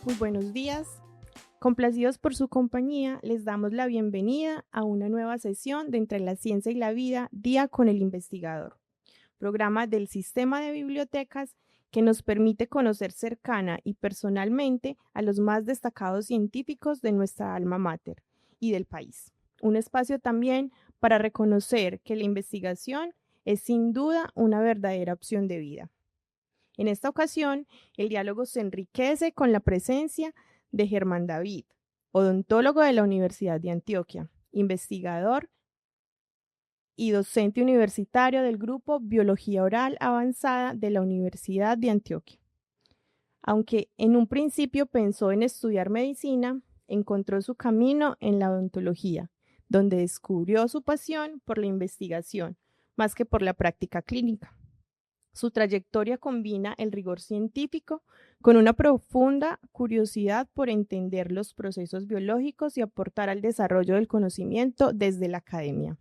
Muy buenos días. Complacidos por su compañía, les damos la bienvenida a una nueva sesión de Entre la Ciencia y la Vida, Día con el Investigador, programa del Sistema de Bibliotecas que nos permite conocer cercana y personalmente a los más destacados científicos de nuestra alma mater y del país. Un espacio también para reconocer que la investigación es sin duda una verdadera opción de vida. En esta ocasión, el diálogo se enriquece con la presencia de Germán David, odontólogo de la Universidad de Antioquia, investigador y docente universitario del grupo Biología Oral Avanzada de la Universidad de Antioquia. Aunque en un principio pensó en estudiar medicina, encontró su camino en la odontología, donde descubrió su pasión por la investigación, más que por la práctica clínica. Su trayectoria combina el rigor científico con una profunda curiosidad por entender los procesos biológicos y aportar al desarrollo del conocimiento desde la academia.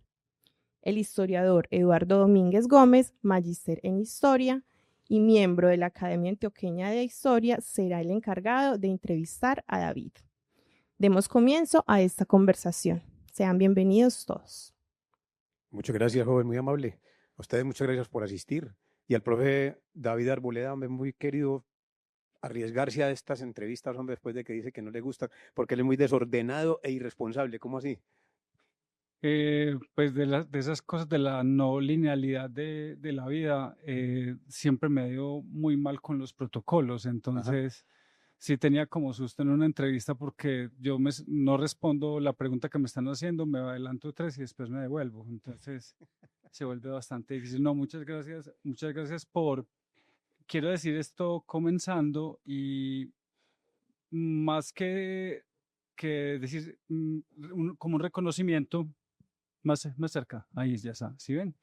El historiador Eduardo Domínguez Gómez, magíster en Historia y miembro de la Academia Antioqueña de Historia, será el encargado de entrevistar a David. Demos comienzo a esta conversación. Sean bienvenidos todos. Muchas gracias, joven, muy amable. A ustedes muchas gracias por asistir. Y al profe David Arboleda, hombre, muy querido arriesgarse a estas entrevistas, hombre, después de que dice que no le gusta, porque él es muy desordenado e irresponsable. ¿Cómo así? Pues de esas cosas de la no linealidad de la vida, siempre me dio muy mal con los protocolos, Ajá. entonces sí tenía como susto en una entrevista porque no respondo la pregunta que me están haciendo, me adelanto tres y después me devuelvo, entonces se vuelve bastante difícil. No, muchas gracias quiero decir esto comenzando y más que decir como un reconocimiento. Más cerca, ahí ya está, ¿sí ven?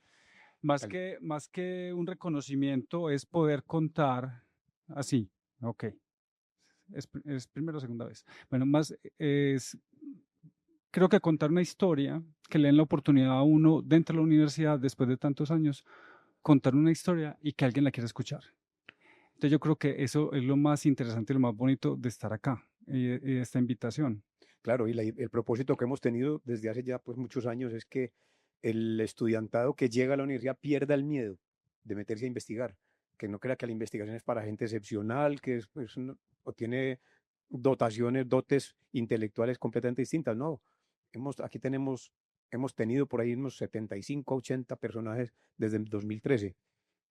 Dale. Más que un reconocimiento es poder contar así, ok, es primera o segunda vez. Bueno, creo que contar una historia, que le den la oportunidad a uno dentro de la universidad, después de tantos años, contar una historia y que alguien la quiera escuchar. Entonces yo creo que eso es lo más interesante y lo más bonito de estar acá y de esta invitación. Claro, y el propósito que hemos tenido desde hace ya pues muchos años es que el estudiantado que llega a la universidad pierda el miedo de meterse a investigar, que no crea que la investigación es para gente excepcional, que es, pues, o tiene dotes intelectuales completamente distintas. No, hemos tenido por ahí unos 75, 80 personajes desde el 2013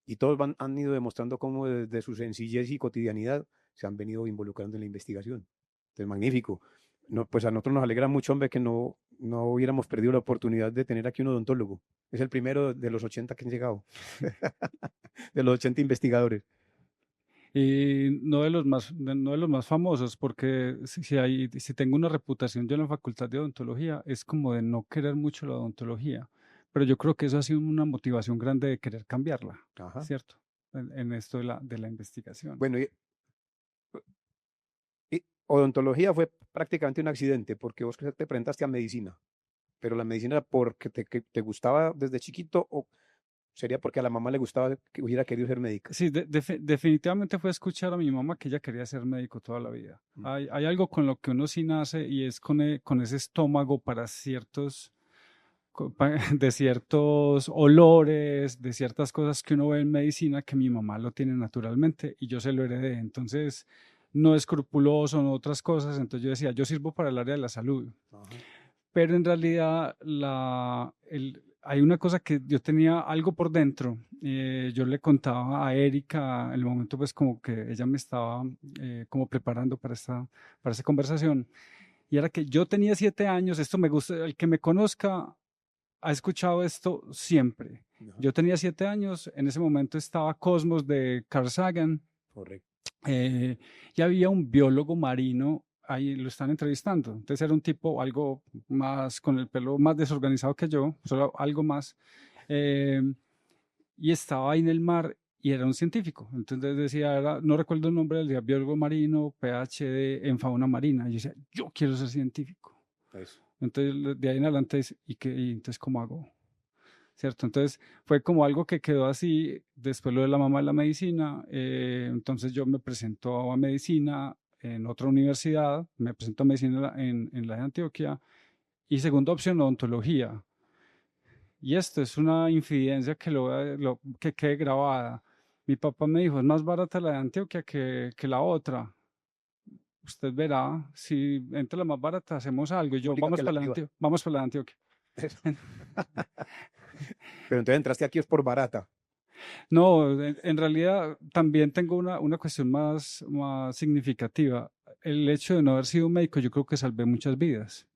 y todos han ido demostrando cómo desde su sencillez y cotidianidad se han venido involucrando en la investigación. Entonces, magnífico. No, pues a nosotros nos alegra mucho, hombre, que no hubiéramos perdido la oportunidad de tener aquí un odontólogo. Es el primero de los 80 que han llegado, de los 80 investigadores. Y no de los más famosos, porque si tengo una reputación yo en la facultad de odontología, es como de no querer mucho la odontología. Pero yo creo que eso ha sido una motivación grande de querer cambiarla, Ajá. ¿cierto? En esto de la investigación. Bueno, y odontología fue prácticamente un accidente porque vos te presentaste a medicina, pero la medicina era porque que te gustaba desde chiquito o sería porque a la mamá le gustaba que hubiera querido ser médica. Sí, definitivamente fue escuchar a mi mamá que ella quería ser médico toda la vida. Mm. Hay algo con lo que uno sí nace y es con ese estómago para de ciertos olores, de ciertas cosas que uno ve en medicina que mi mamá lo tiene naturalmente y yo se lo heredé. Entonces, no escrupuloso, no otras cosas. Entonces yo decía, yo sirvo para el área de la salud. Ajá. Pero en realidad hay una cosa que yo tenía algo por dentro. Yo le contaba a Erika en el momento pues como que ella me estaba como preparando para esta conversación. Y era que yo tenía 7 años, esto me gusta, el que me conozca ha escuchado esto siempre. Ajá. Yo tenía 7 años, en ese momento estaba Cosmos de Carl Sagan Correcto. eh, y había un biólogo marino, ahí lo están entrevistando. Entonces era un tipo algo más, con el pelo más desorganizado que yo, solo algo más. eh, y estaba ahí en el mar y era un científico. Entonces decía, no recuerdo el nombre, decía biólogo marino, PhD en fauna marina. Y yo decía, yo quiero ser científico. Eso. Entonces, de ahí en adelante, y entonces, ¿cómo hago? ¿Cierto? Entonces, fue como algo que quedó así, después lo de la mamá de la medicina, entonces yo me presento a medicina, en otra universidad, me presento a medicina en la de Antioquia, y segunda opción, odontología. Y esto es una infidencia que quede grabada. Mi papá me dijo, es más barata la de Antioquia que la otra. Usted verá, si entra la más barata, hacemos algo. Y yo, Pública que la privada. vamos por la de Antioquia. Eso. Pero entonces entraste aquí es por barata. No, en realidad también tengo una cuestión más significativa. El hecho de no haber sido médico, yo creo que salvé muchas vidas,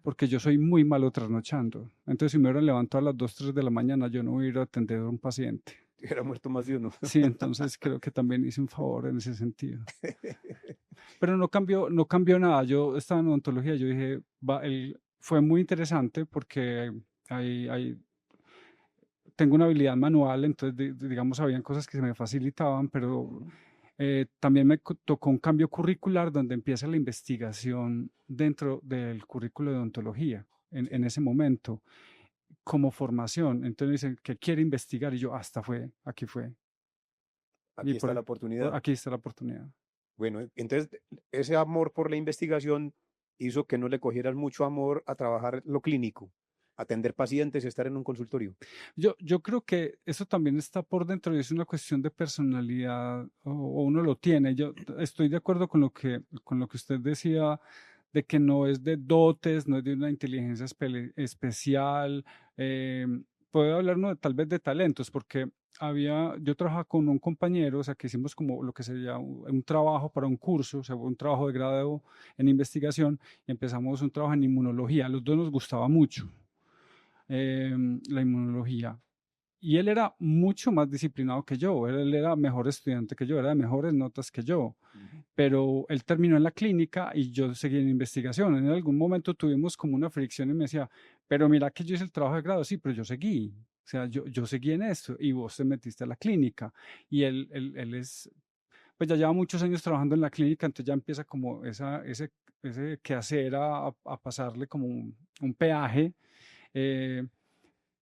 porque yo soy muy malo trasnochando. Entonces, si me hubieran levantado a las 2, 3 de la mañana, yo no hubiera atendido a un paciente. Hubiera muerto más de uno. Sí, entonces creo que también hice un favor en ese sentido. Pero no cambió nada. Yo estaba en odontología, yo dije, fue muy interesante porque tengo una habilidad manual, entonces digamos habían cosas que se me facilitaban, pero también me tocó un cambio curricular donde empieza la investigación dentro del currículo de odontología en ese momento como formación. Entonces dicen que quiere investigar y yo aquí fue. Aquí está la oportunidad. Aquí está la oportunidad. Bueno, entonces ese amor por la investigación hizo que no le cogieras mucho amor a trabajar lo clínico, atender pacientes, estar en un consultorio. Yo creo que eso también está por dentro y es una cuestión de personalidad o uno lo tiene. Yo estoy de acuerdo con lo que usted decía de que no es de dotes, no es de una inteligencia especial. Puedo hablar tal vez de talentos, porque yo trabajaba con un compañero, o sea, que hicimos como lo que sería un trabajo para un curso, o sea, un trabajo de grado en investigación, y empezamos un trabajo en inmunología. A los dos nos gustaba mucho la inmunología. Y él era mucho más disciplinado que yo, él era mejor estudiante que yo, era de mejores notas que yo, pero él terminó en la clínica y yo seguí en investigación. En algún momento tuvimos como una fricción y me decía, pero mira que yo hice el trabajo de grado, sí, pero yo seguí, o sea, yo seguí en esto y vos te metiste a la clínica. Y él pues ya lleva muchos años trabajando en la clínica, entonces ya empieza como ese quehacer a pasarle como un peaje.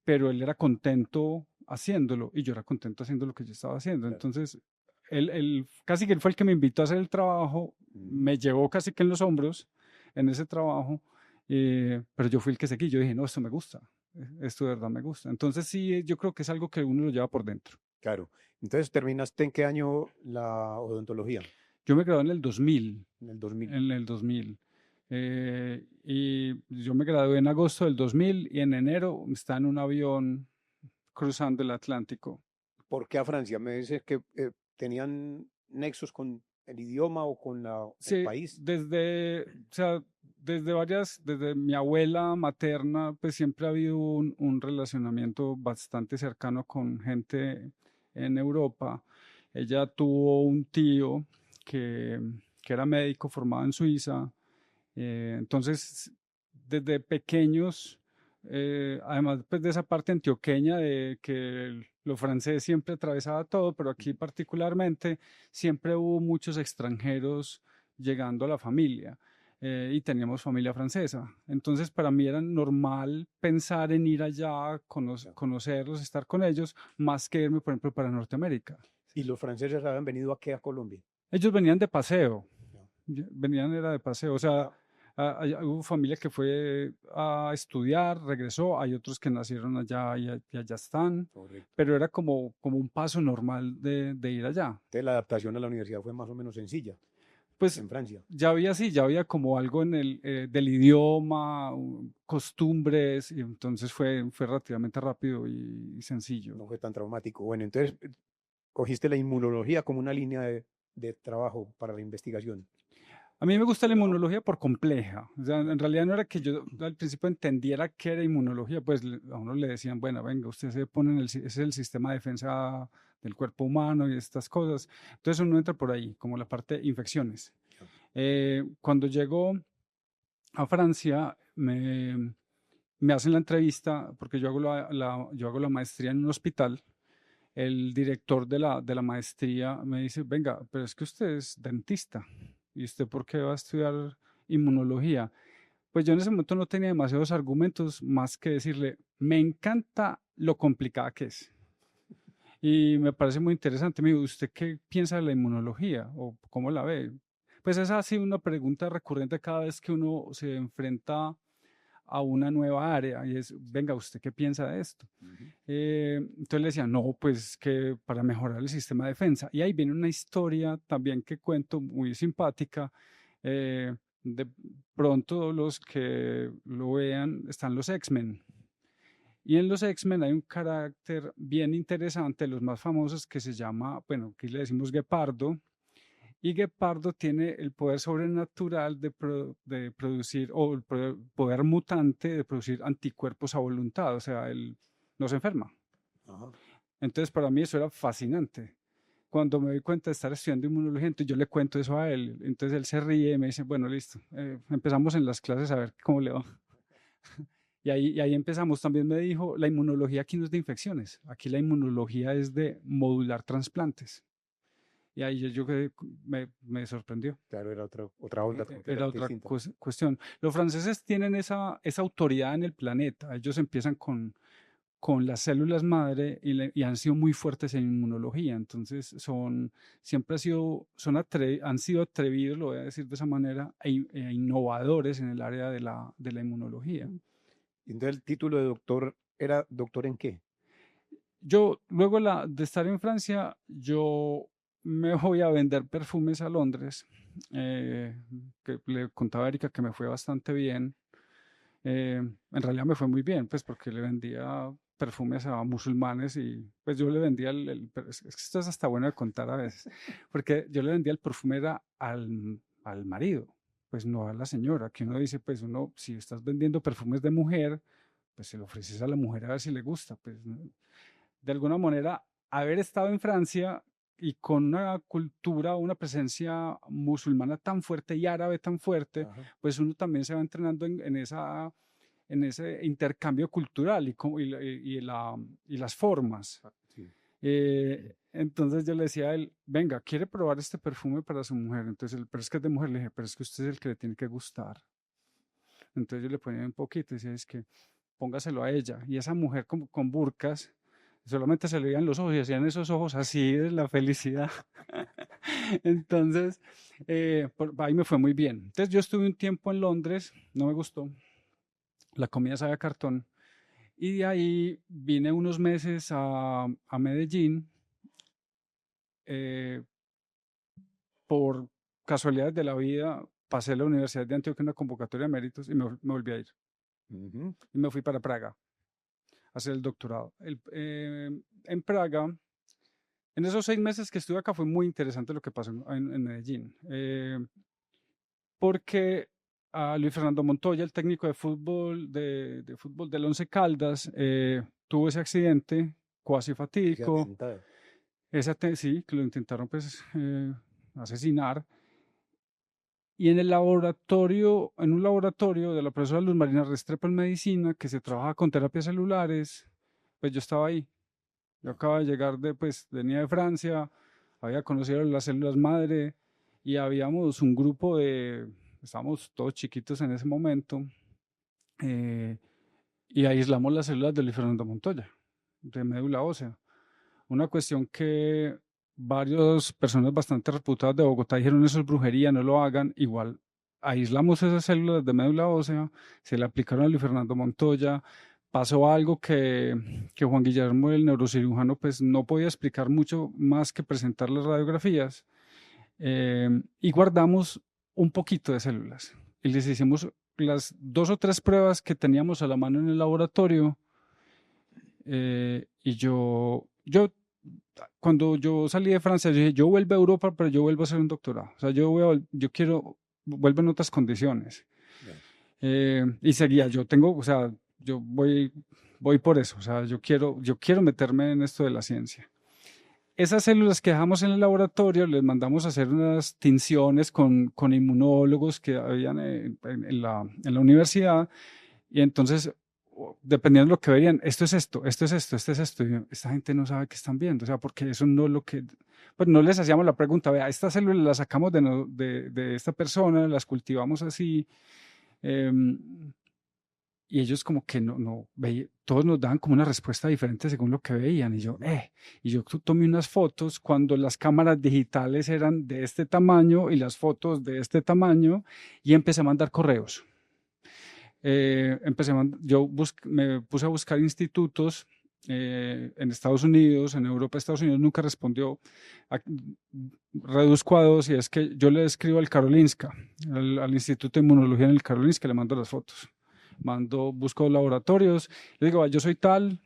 Pero él era contento haciéndolo y yo era contento haciendo lo que yo estaba haciendo. Entonces, él casi que él fue el que me invitó a hacer el trabajo, me llevó casi que en los hombros en ese trabajo, pero yo fui el que seguí. Yo dije, no, esto me gusta, esto de verdad me gusta. Entonces, sí, yo creo que es algo que uno lo lleva por dentro. Claro. Entonces, ¿terminaste en qué año la odontología? Yo me gradué en el 2000. En el 2000. En el 2000. Y yo me gradué en agosto del 2000 y en enero estaba en un avión cruzando el Atlántico. ¿Por qué a Francia? Me dices que tenían nexos con el idioma o con el país. Desde mi abuela materna, pues siempre ha habido un relacionamiento bastante cercano con gente en Europa. Ella tuvo un tío que era médico formado en Suiza. Entonces, desde pequeños, además pues, de esa parte antioqueña de que lo francés siempre atravesaba todo, pero aquí particularmente siempre hubo muchos extranjeros llegando a la familia y teníamos familia francesa. Entonces, para mí era normal pensar en ir allá, conocerlos, estar con ellos, más que irme, por ejemplo, para Norteamérica. ¿Y los franceses habían venido aquí a Colombia? Ellos venían de paseo, era de paseo, o sea, hubo familia que fue a estudiar, regresó, hay otros que nacieron allá y allá están. Correcto. Pero era como un paso normal de ir allá. Entonces la adaptación a la universidad fue más o menos sencilla. Pues en Francia. Ya había como algo en del idioma, costumbres, y entonces fue relativamente rápido y sencillo. No fue tan traumático. Bueno, entonces cogiste la inmunología como una línea de trabajo para la investigación. A mí me gusta la inmunología por compleja. O sea, en realidad no era que yo al principio entendiera qué era inmunología, pues a uno le decían, bueno, venga, usted se pone ese es el sistema de defensa del cuerpo humano y estas cosas. Entonces uno entra por ahí, como la parte de infecciones. Cuando llego a Francia, me hacen la entrevista, porque yo hago la maestría en un hospital. El director de la maestría me dice, venga, pero es que usted es dentista. ¿Y usted por qué va a estudiar inmunología? Pues yo en ese momento no tenía demasiados argumentos más que decirle, me encanta lo complicada que es. Y me parece muy interesante. Me dijo, ¿usted qué piensa de la inmunología? ¿O cómo la ve? Pues esa ha sido una pregunta recurrente cada vez que uno se enfrenta a una nueva área y es, venga, ¿usted qué piensa de esto? Entonces le decía, no, pues que para mejorar el sistema de defensa. Y ahí viene una historia también que cuento muy simpática. De pronto los que lo vean, están los X-Men. Y en los X-Men hay un carácter bien interesante, los más famosos, que se llama, bueno, aquí le decimos Gepardo. Y Gepardo tiene el poder sobrenatural de producir, o el poder mutante de producir anticuerpos a voluntad, o sea, él no se enferma. Ajá. Entonces, para mí eso era fascinante. Cuando me doy cuenta de estar estudiando inmunología, entonces yo le cuento eso a él. Entonces él se ríe y me dice, bueno, listo, empezamos en las clases a ver cómo le va. Y ahí empezamos. También me dijo, la inmunología aquí no es de infecciones, aquí la inmunología es de modular trasplantes. Y ahí me sorprendió. Claro, era otra onda Era otra distinta. cuestión. Los franceses tienen esa autoridad en el planeta. Ellos empiezan con las células madre y han sido muy fuertes en inmunología. Entonces, siempre han sido atrevidos, lo voy a decir de esa manera, e innovadores en el área de la inmunología. Y entonces el título de doctor era doctor en qué? Yo, luego de estar en Francia, yo me voy a vender perfumes a Londres, que le contaba a Erika que me fue bastante bien. En realidad me fue muy bien, pues porque le vendía perfumes a musulmanes y pues yo le vendía pero es que esto es hasta bueno de contar a veces, porque yo le vendía el perfume era al marido, pues no a la señora, que uno dice, pues uno, si estás vendiendo perfumes de mujer, pues se lo ofreces a la mujer a ver si le gusta, pues de alguna manera haber estado en Francia y con una cultura, una presencia musulmana tan fuerte y árabe tan fuerte, Ajá. pues uno también se va entrenando en ese intercambio cultural y las formas. Sí. Entonces yo le decía a él, venga, ¿quiere probar este perfume para su mujer? Entonces él, pero es que es de mujer. Le dije, pero es que usted es el que le tiene que gustar. Entonces yo le ponía un poquito y decía, es que póngaselo a ella. Y esa mujer con burcas, solamente se le veían los ojos y hacían esos ojos así de la felicidad. Entonces, ahí me fue muy bien. Entonces yo estuve un tiempo en Londres, no me gustó, la comida sabe a cartón, y de ahí vine unos meses a Medellín por casualidades de la vida, pasé a la Universidad de Antioquia en una convocatoria de méritos y me volví a ir. Y me fui para Praga a hacer el doctorado. En Praga, en esos 6 meses que estuve acá fue muy interesante lo que pasó en Medellín. Porque a Luis Fernando Montoya, el técnico de fútbol del Once Caldas, tuvo ese accidente cuasi fatídico. Sí, que lo intentaron pues asesinar. Y en un laboratorio de la profesora Luz Marina Restrepo en medicina, que se trabaja con terapias celulares, pues yo estaba ahí. Yo acababa de llegar venía de Francia, había conocido las células madre y habíamos un grupo estábamos todos chiquitos en ese momento, y aislamos las células de Luis Fernando Montoya, de médula ósea. Una cuestión que varias personas bastante reputadas de Bogotá dijeron, eso es brujería, no lo hagan. Igual aislamos esas células de médula ósea, se le aplicaron a Luis Fernando Montoya. Pasó algo que Juan Guillermo, el neurocirujano, pues no podía explicar mucho más que presentar las radiografías, y guardamos un poquito de células y les hicimos las 2 o 3 pruebas que teníamos a la mano en el laboratorio, y cuando yo salí de Francia, yo dije, yo vuelvo a Europa, pero yo vuelvo a hacer un doctorado. O sea, vuelvo en otras condiciones. Y seguía, yo voy por eso. O sea, yo quiero meterme en esto de la ciencia. Esas células que dejamos en el laboratorio, les mandamos a hacer unas tinciones con inmunólogos que habían en la universidad. Y entonces, dependiendo de lo que verían, esto es esto. Y esta gente no sabe qué están viendo, o sea, porque eso no es lo que, pues no les hacíamos la pregunta, vea, estas células las sacamos de esta persona, las cultivamos así, y ellos como que no veían, todos nos daban como una respuesta diferente según lo que veían. Y yo tomé unas fotos cuando las cámaras digitales eran de este tamaño y las fotos de este tamaño, y empecé a mandar correos. Me puse a buscar institutos en Estados Unidos, en Europa. Estados Unidos nunca respondió. Reduzco a 2, y es que yo le escribo al Karolinska, al Instituto de Inmunología en el Karolinska, le mando las fotos. Busco laboratorios, le digo, yo soy tal,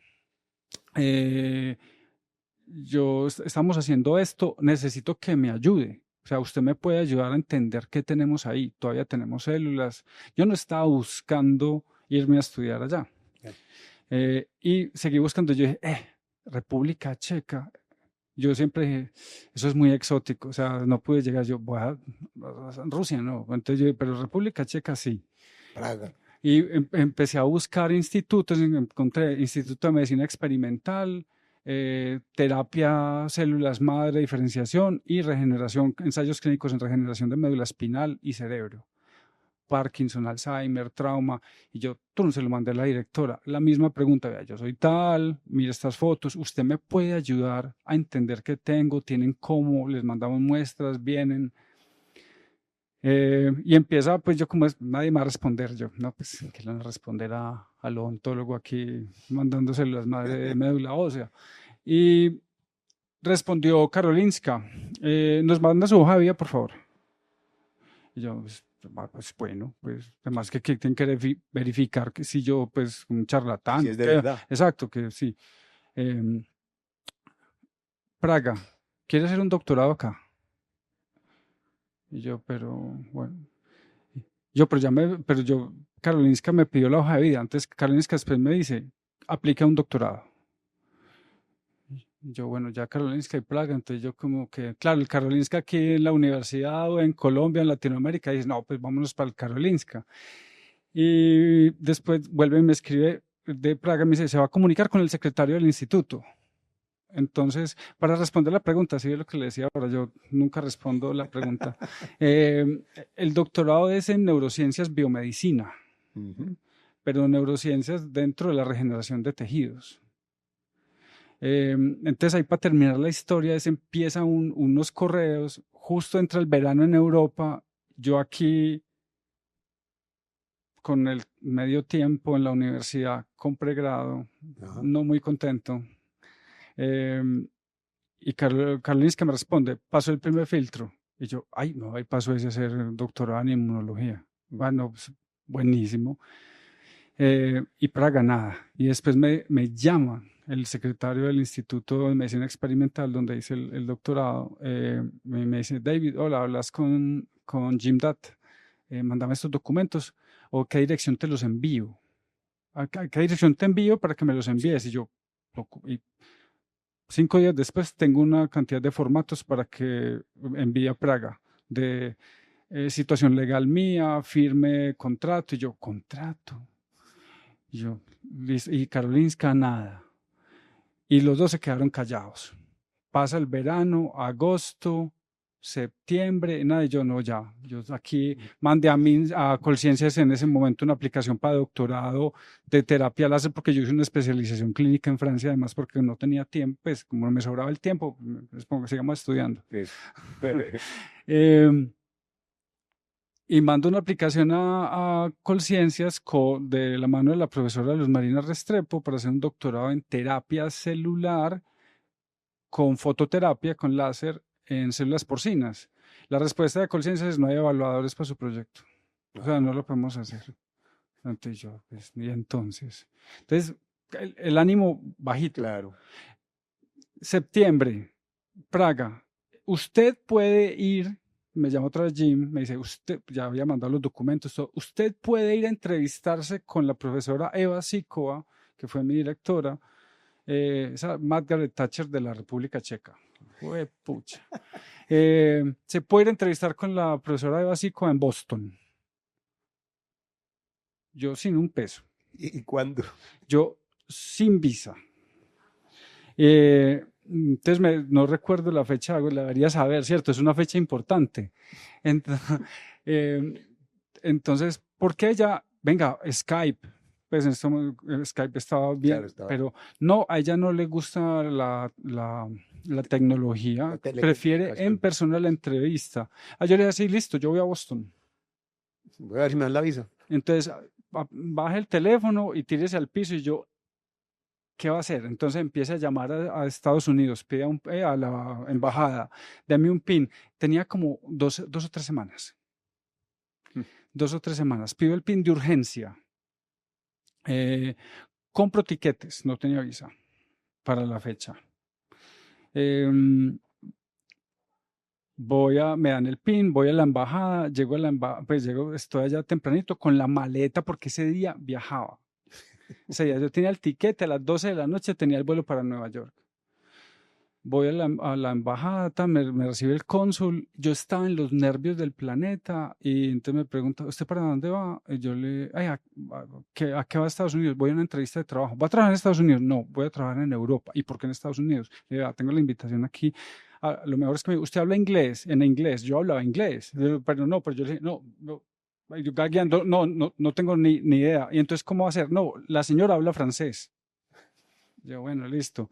estamos haciendo esto, necesito que me ayude. O sea, usted me puede ayudar a entender qué tenemos ahí. Todavía tenemos células. Yo no estaba buscando irme a estudiar allá. Y seguí buscando. Yo dije, República Checa. Yo siempre dije, eso es muy exótico. O sea, no pude llegar. Yo voy a Rusia, no. Entonces yo dije, pero República Checa sí. Praga. Y empecé a buscar institutos. Encontré Instituto de Medicina Experimental, terapia, células madre, diferenciación y regeneración, ensayos clínicos en regeneración de médula espinal y cerebro, Parkinson, Alzheimer, trauma. Y yo se lo mandé a la directora. La misma pregunta, vea, yo soy tal, mire estas fotos, usted me puede ayudar a entender qué tengo, tienen cómo, les mandamos muestras, vienen. Y empieza, pues yo como nadie me va a responder, yo, no, pues que le van a responder al odontólogo aquí mandándose las madres de médula ósea. Y respondió Karolinska, nos manda su hoja de vida, por favor. Y yo, pues bueno, pues además que tienen que verificar que si yo, pues un charlatán. Si es de verdad. Exacto, que sí. Praga, ¿quiere hacer un doctorado acá? Y yo, pero bueno. Karolinska me pidió la hoja de vida. Antes Karolinska después me dice, aplica un doctorado. Yo, bueno, ya Karolinska y Praga, entonces yo como que, claro, el Karolinska aquí en la universidad o en Colombia, en Latinoamérica, dice, no, pues vámonos para el Karolinska. Y después vuelve y me escribe de Praga, me dice, se va a comunicar con el secretario del instituto. Entonces, para responder la pregunta, sí es lo que le decía ahora, yo nunca respondo la pregunta. El doctorado es en neurociencias biomedicina, pero neurociencias dentro de la regeneración de tejidos. Entonces ahí para terminar la historia empiezan unos correos, justo entra el verano en Europa, yo aquí con el medio tiempo en la universidad con pregrado, no muy contento. Y Karolinska me responde, pasó el primer filtro. Y yo, ahí pasó ese a ser doctorado en inmunología. Bueno, pues, buenísimo. Y Praga nada. Y después me llama el secretario del Instituto de Medicina Experimental, donde hice el doctorado. Me dice, David, hola, hablas con Jim Dutt. Mándame estos documentos. ¿O qué dirección te los envío? ¿A qué dirección te envío para que me los envíes? Y yo, 5 días después tengo una cantidad de formatos para que envíe a Praga de situación legal mía, firme contrato. Y yo, ¿contrato? Y Karolinska, nada. Y los dos se quedaron callados. Pasa el verano, agosto, septiembre, nada, y yo no, ya. Yo aquí mandé a Colciencias en ese momento una aplicación para doctorado de terapia láser, porque yo hice una especialización clínica en Francia, además porque no tenía tiempo, pues como no me sobraba el tiempo, les pongo que sigamos estudiando. Y mando una aplicación a Colciencias de la mano de la profesora Luz Marina Restrepo para hacer un doctorado en terapia celular con fototerapia, con láser, en células porcinas. La respuesta de Colciencias es no hay evaluadores para su proyecto. O sea, no lo podemos hacer. Entonces yo, pues, y entonces. Entonces, el ánimo bajito. Claro. Septiembre, Praga. Usted puede ir, me llama otra vez Jim, me dice, usted, ya había mandado los documentos, usted puede ir a entrevistarse con la profesora Eva Sikova, que fue mi directora, esa Margaret Thatcher de la República Checa. Pucha. Se puede ir a entrevistar con la profesora Eva Sikova en Boston. Yo sin un peso. ¿Y cuándo? Yo sin visa. Entonces no recuerdo la fecha, la debería saber, ¿cierto? Es una fecha importante. Entonces, ¿por qué ella? Venga, Skype. pues en este momento Skype estaba bien, Claro, estaba. pero no, a ella no le gusta la tecnología, La prefiere en telecomunicación. persona la entrevista. Yo le dije así, listo, yo voy a Boston. Voy a ver si me dan la visa. Entonces, baje el teléfono y tírese al piso y yo, ¿qué va a hacer? Entonces empieza a llamar a Estados Unidos, pide a la embajada, dame un PIN. Tenía como 2 o 3 semanas. Mm. 2 o 3 semanas. Pido el PIN de urgencia. Compro tiquetes, no tenía visa para la fecha. Me dan el PIN, voy a la embajada, llego a la embajada, pues estoy allá tempranito con la maleta porque ese día viajaba. Ese día yo tenía el tiquete, a las 12 de la noche tenía el vuelo para Nueva York. Voy a la embajada, me recibe el cónsul, yo estaba en los nervios del planeta y entonces me pregunta, ¿usted para dónde va? Y yo ¿a qué va a Estados Unidos? Voy a una entrevista de trabajo. ¿Va a trabajar en Estados Unidos? No, voy a trabajar en Europa. ¿Y por qué en Estados Unidos? Le digo, tengo la invitación aquí. Lo mejor es que ¿usted habla inglés? En inglés, yo hablaba inglés. Pero yo le dije, no, yo gagueando, no tengo ni idea. Y entonces, ¿cómo va a ser? No, la señora habla francés. Yo, bueno, listo.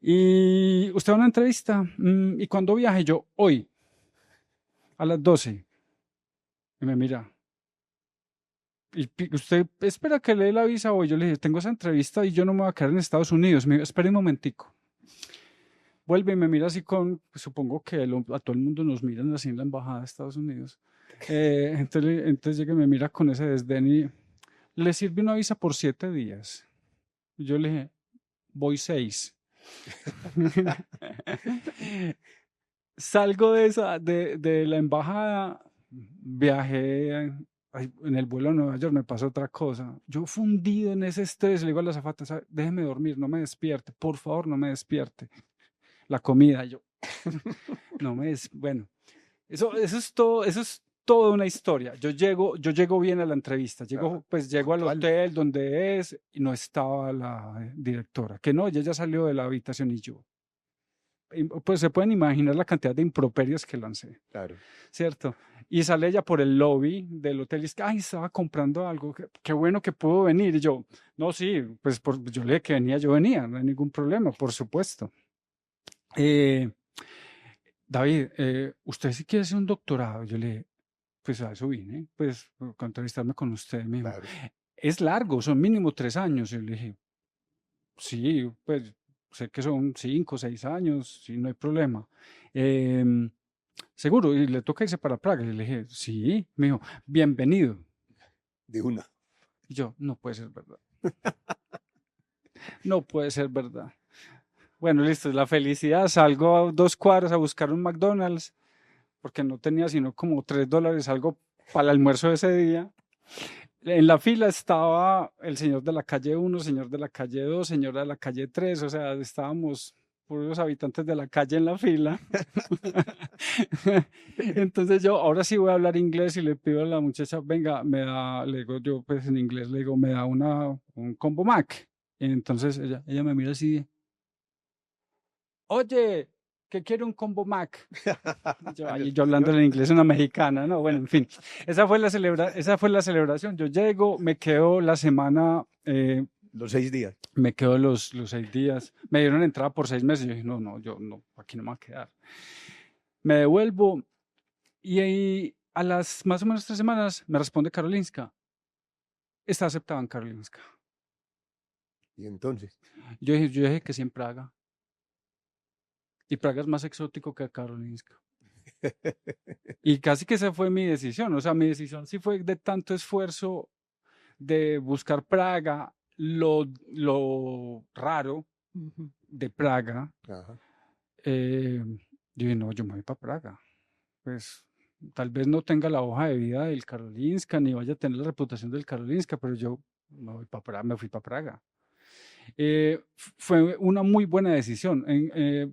¿Y usted va a una entrevista? ¿Y cuándo viaje? Yo, hoy, a las 12. Y me mira. ¿Y usted espera que le dé la visa hoy? Yo le dije, tengo esa entrevista y yo no me voy a quedar en Estados Unidos. Me dijo, espere un momentico. Vuelve y me mira así pues, supongo que a todo el mundo nos miran así en la embajada de Estados Unidos. Entonces llega y me mira con ese desdén y le sirve una visa por 7 días. Y yo le dije, voy 6. Salgo de la embajada, viajé en el vuelo a Nueva York, me pasó otra cosa. Yo fundido en ese estrés, le digo a la azafata, déjeme dormir, no me despierte, por favor, no me despierte. La comida, yo, bueno, eso es toda una historia. Yo llego bien a la entrevista, llego al hotel donde es y no estaba la directora, que no, ella ya salió de la habitación y yo. Pues se pueden imaginar la cantidad de improperios que lancé. Claro. ¿Cierto? Y sale ella por el lobby del hotel y dice, ay, estaba comprando algo, qué bueno que pudo venir. Y yo, no, sí, pues yo le dije que venía, yo venía, no hay ningún problema, por supuesto. David, ¿usted sí quiere hacer un doctorado? Yo le dije, pues a eso vine, pues a entrevistarme con usted. Me dijo, Claro. es largo, son mínimo 3 años. Y yo le dije, sí, pues sé que son 5 o 6 años, sí, no hay problema. Seguro, y le toca irse para Praga. Y le dije, sí, me dijo, bienvenido. De una. Y yo, no puede ser verdad. No puede ser verdad. Bueno, listo, la felicidad, salgo a 2 cuadras a buscar un McDonald's, porque no tenía sino como $3, algo para el almuerzo de ese día. En la fila estaba el señor de la calle 1, señor de la calle 2, señora de la calle 3, o sea, estábamos puros habitantes de la calle en la fila. Entonces yo ahora sí voy a hablar inglés y le pido a la muchacha, venga, le digo yo pues en inglés, le digo, me da un combo Mac. Y entonces ella me mira así, oye, ¿qué quiere un combo Mac? Yo hablando en inglés, una mexicana, no, bueno, en fin. Esa fue la celebración. Yo llego, me quedo la semana. Los 6 días. Me quedo los 6 días. Me dieron entrada por 6 meses. Yo dije, yo no, aquí no me voy a quedar. Me devuelvo y ahí a las más o menos 3 semanas me responde Karolinska. Está aceptada en Karolinska. Y entonces. Yo dije que sí en Praga. Y Praga es más exótico que Karolinska. Y casi que esa fue mi decisión. O sea, mi decisión sí fue de tanto esfuerzo de buscar Praga, lo raro de Praga. Ajá. Yo dije, no, yo me voy para Praga. Pues tal vez no tenga la hoja de vida del Karolinska, ni vaya a tener la reputación del Karolinska, pero yo me fui para Praga. Fue una muy buena decisión,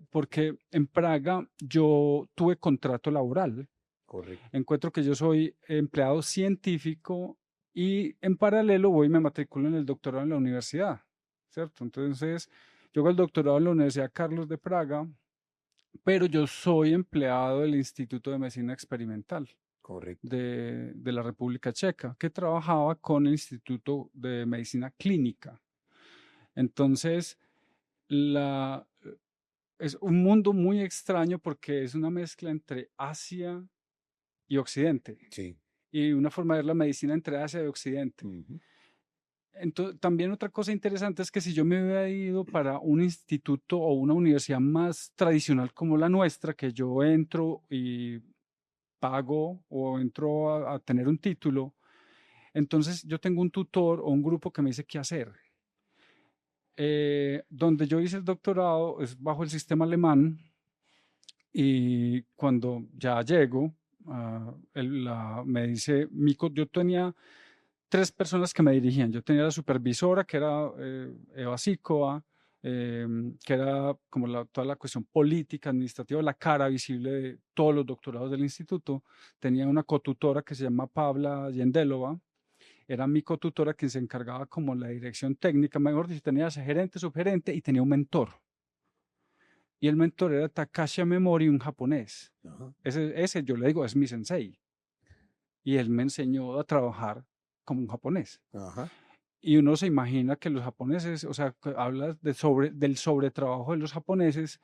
porque en Praga yo tuve contrato laboral. Correcto. Encuentro que yo soy empleado científico y en paralelo voy y me matriculo en el doctorado en la universidad, ¿cierto? Entonces, yo hago el doctorado en la Universidad Carlos de Praga, pero yo soy empleado del Instituto de Medicina Experimental. Correcto. de la República Checa, que trabajaba con el Instituto de Medicina Clínica. Entonces, es un mundo muy extraño porque es una mezcla entre Asia y Occidente, Sí. y una forma de ver la medicina entre Asia y Occidente. Ujú. Entonces, también otra cosa interesante es que si yo me hubiera ido para un instituto o una universidad más tradicional como la nuestra, que yo entro y pago o entro a tener un título, entonces yo tengo un tutor o un grupo que me dice qué hacer. Donde yo hice el doctorado es bajo el sistema alemán, y cuando ya llego, me dice, yo tenía 3 personas que me dirigían. Yo tenía la supervisora, que era Eva Sikova, que era como toda la cuestión política, administrativa, la cara visible de todos los doctorados del instituto. Tenía una cotutora que se llama Pavla Yendelova. Era mi cotutora quien se encargaba como la dirección técnica, mejor dicho, tenía ese gerente, subgerente y tenía un mentor. Y el mentor era Takashi Memori, un japonés. Ajá. Ese yo le digo, es mi sensei. Y él me enseñó a trabajar como un japonés. Ajá. Y uno se imagina que los japoneses, o sea, hablas del sobretrabajo de los japoneses.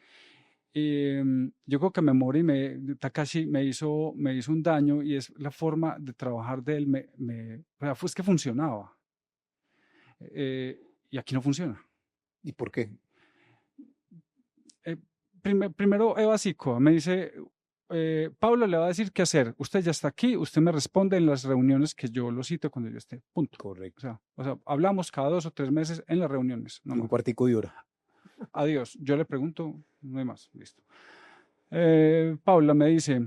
Yo creo que Takashi me hizo un daño, y es la forma de trabajar de él, o sea, fue que funcionaba. Y aquí no funciona. ¿Y por qué? Primero Eva Sikova me dice, Pablo le va a decir qué hacer. Usted ya está aquí, usted me responde en las reuniones que yo lo cito cuando yo esté. Punto. Correcto. O sea, hablamos cada 2 o 3 meses en las reuniones. No Un más. cuartico de hora. Adiós. Yo le pregunto, no hay más. Listo. Paula me dice,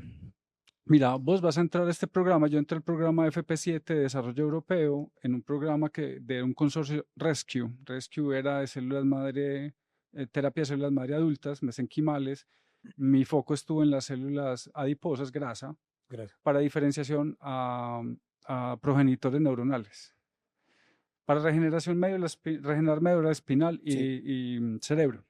mira, vos vas a entrar a este programa. Yo entré al programa FP7 de Desarrollo Europeo, en un programa de un consorcio Rescue. Rescue era de células madre, terapia de células madre adultas, mesenquimales. Mi foco estuvo en las células adiposas, grasa, Gracias. para diferenciación a progenitores neuronales, para regenerar médula espinal y cerebro.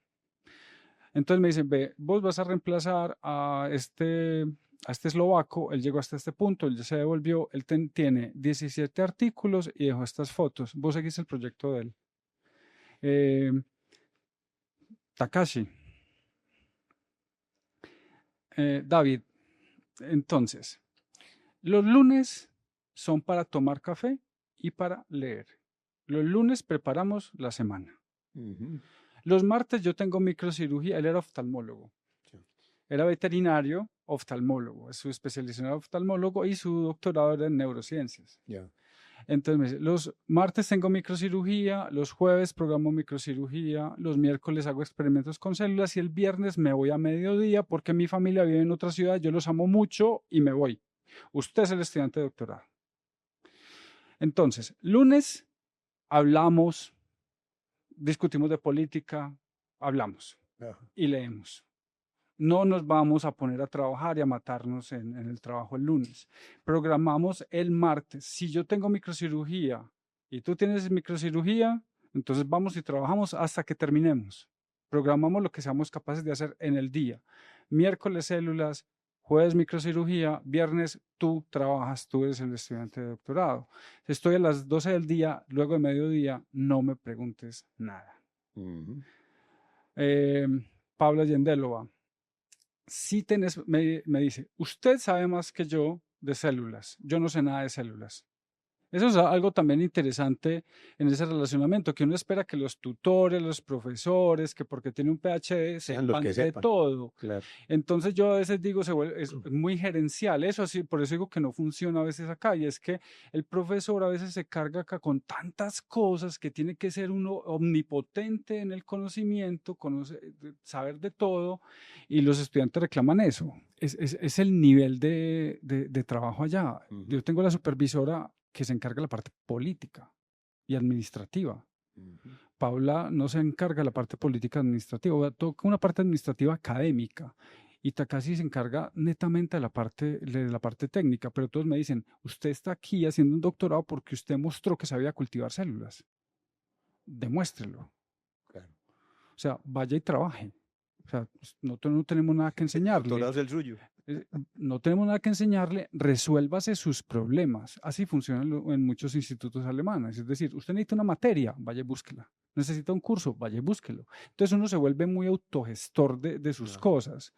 Entonces me dicen, ve, vos vas a reemplazar a este eslovaco. Él llegó hasta este punto, él ya se devolvió, él tiene 17 artículos y dejó estas fotos. Vos seguís el proyecto de él. Takashi. David, entonces, los lunes son para tomar café y para leer. Los lunes preparamos la semana. Ujú. Los martes yo tengo microcirugía. Él era oftalmólogo. Sí. Era veterinario, oftalmólogo. Su especialización era oftalmólogo y su doctorado era en neurociencias. Ya. Entonces me dice, los martes tengo microcirugía, los jueves programo microcirugía, los miércoles hago experimentos con células y el viernes me voy a mediodía porque mi familia vive en otra ciudad, yo los amo mucho y me voy. Usted es el estudiante de doctorado. Entonces, lunes hablamos, discutimos de política, hablamos Ajá. y leemos. No nos vamos a poner a trabajar y a matarnos en el trabajo el lunes. Programamos el martes. Si yo tengo microcirugía y tú tienes microcirugía, entonces vamos y trabajamos hasta que terminemos. Programamos lo que seamos capaces de hacer en el día. Miércoles células, jueves microcirugía, viernes tú trabajas, tú eres el estudiante de doctorado. Si estoy a las 12 del día, luego de mediodía, no me preguntes nada. Ujú. Pablo Yendelova. Si me dice, usted sabe más que yo de células, yo no sé nada de células. Eso es algo también interesante en ese relacionamiento, que uno espera que los tutores, los profesores, que porque tiene un PhD Sean los sepan que de sepan. todo. Claro. Entonces yo a veces digo, es muy gerencial, eso sí, por eso digo que no funciona a veces acá, y es que el profesor a veces se carga acá con tantas cosas que tiene que ser uno omnipotente en el conocimiento, saber de todo, y los estudiantes reclaman eso. Es el nivel de trabajo allá. Ujú. Yo tengo la supervisora que se encarga de la parte política y administrativa. Ujú. Paula no se encarga de la parte política administrativa, toca una parte administrativa académica, y Takashi se encarga netamente de la parte técnica, pero todos me dicen, usted está aquí haciendo un doctorado porque usted mostró que sabía cultivar células. Demuéstrelo. Claro. O sea, vaya y trabaje. O sea, nosotros no tenemos nada que enseñarle. Doctorado es el suyo. No tenemos nada que enseñarle, resuélvase sus problemas. Así funciona en muchos institutos alemanes. Es decir, usted necesita una materia, vaya y búsquela. Necesita un curso, vaya y búsquelo. Entonces uno se vuelve muy autogestor de sus cosas.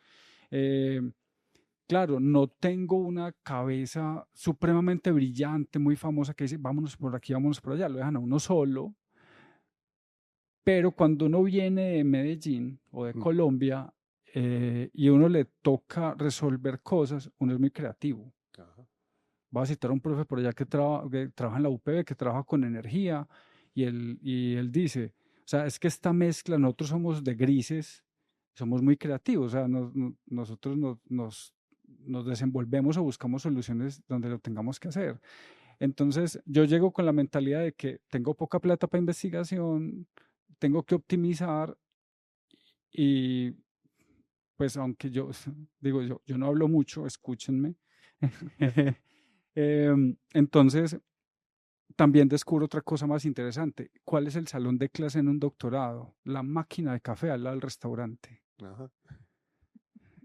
Claro, no tengo una cabeza supremamente brillante, muy famosa, que dice, vámonos por aquí, vámonos por allá. Lo dejan a uno solo. Pero cuando uno viene de Medellín o de Colombia, y uno le toca resolver cosas, uno es muy creativo. Voy a citar a un profe por allá que trabaja en la UPB, que trabaja con energía, y él dice, o sea, es que esta mezcla, nosotros somos de grises, somos muy creativos, o sea, nosotros nos desenvolvemos o buscamos soluciones donde lo tengamos que hacer. Entonces, yo llego con la mentalidad de que tengo poca plata para investigación, tengo que optimizar y pues aunque yo digo, yo no hablo mucho, escúchenme. Entonces, también descubro otra cosa más interesante. ¿Cuál es el salón de clase en un doctorado? La máquina de café al lado del restaurante.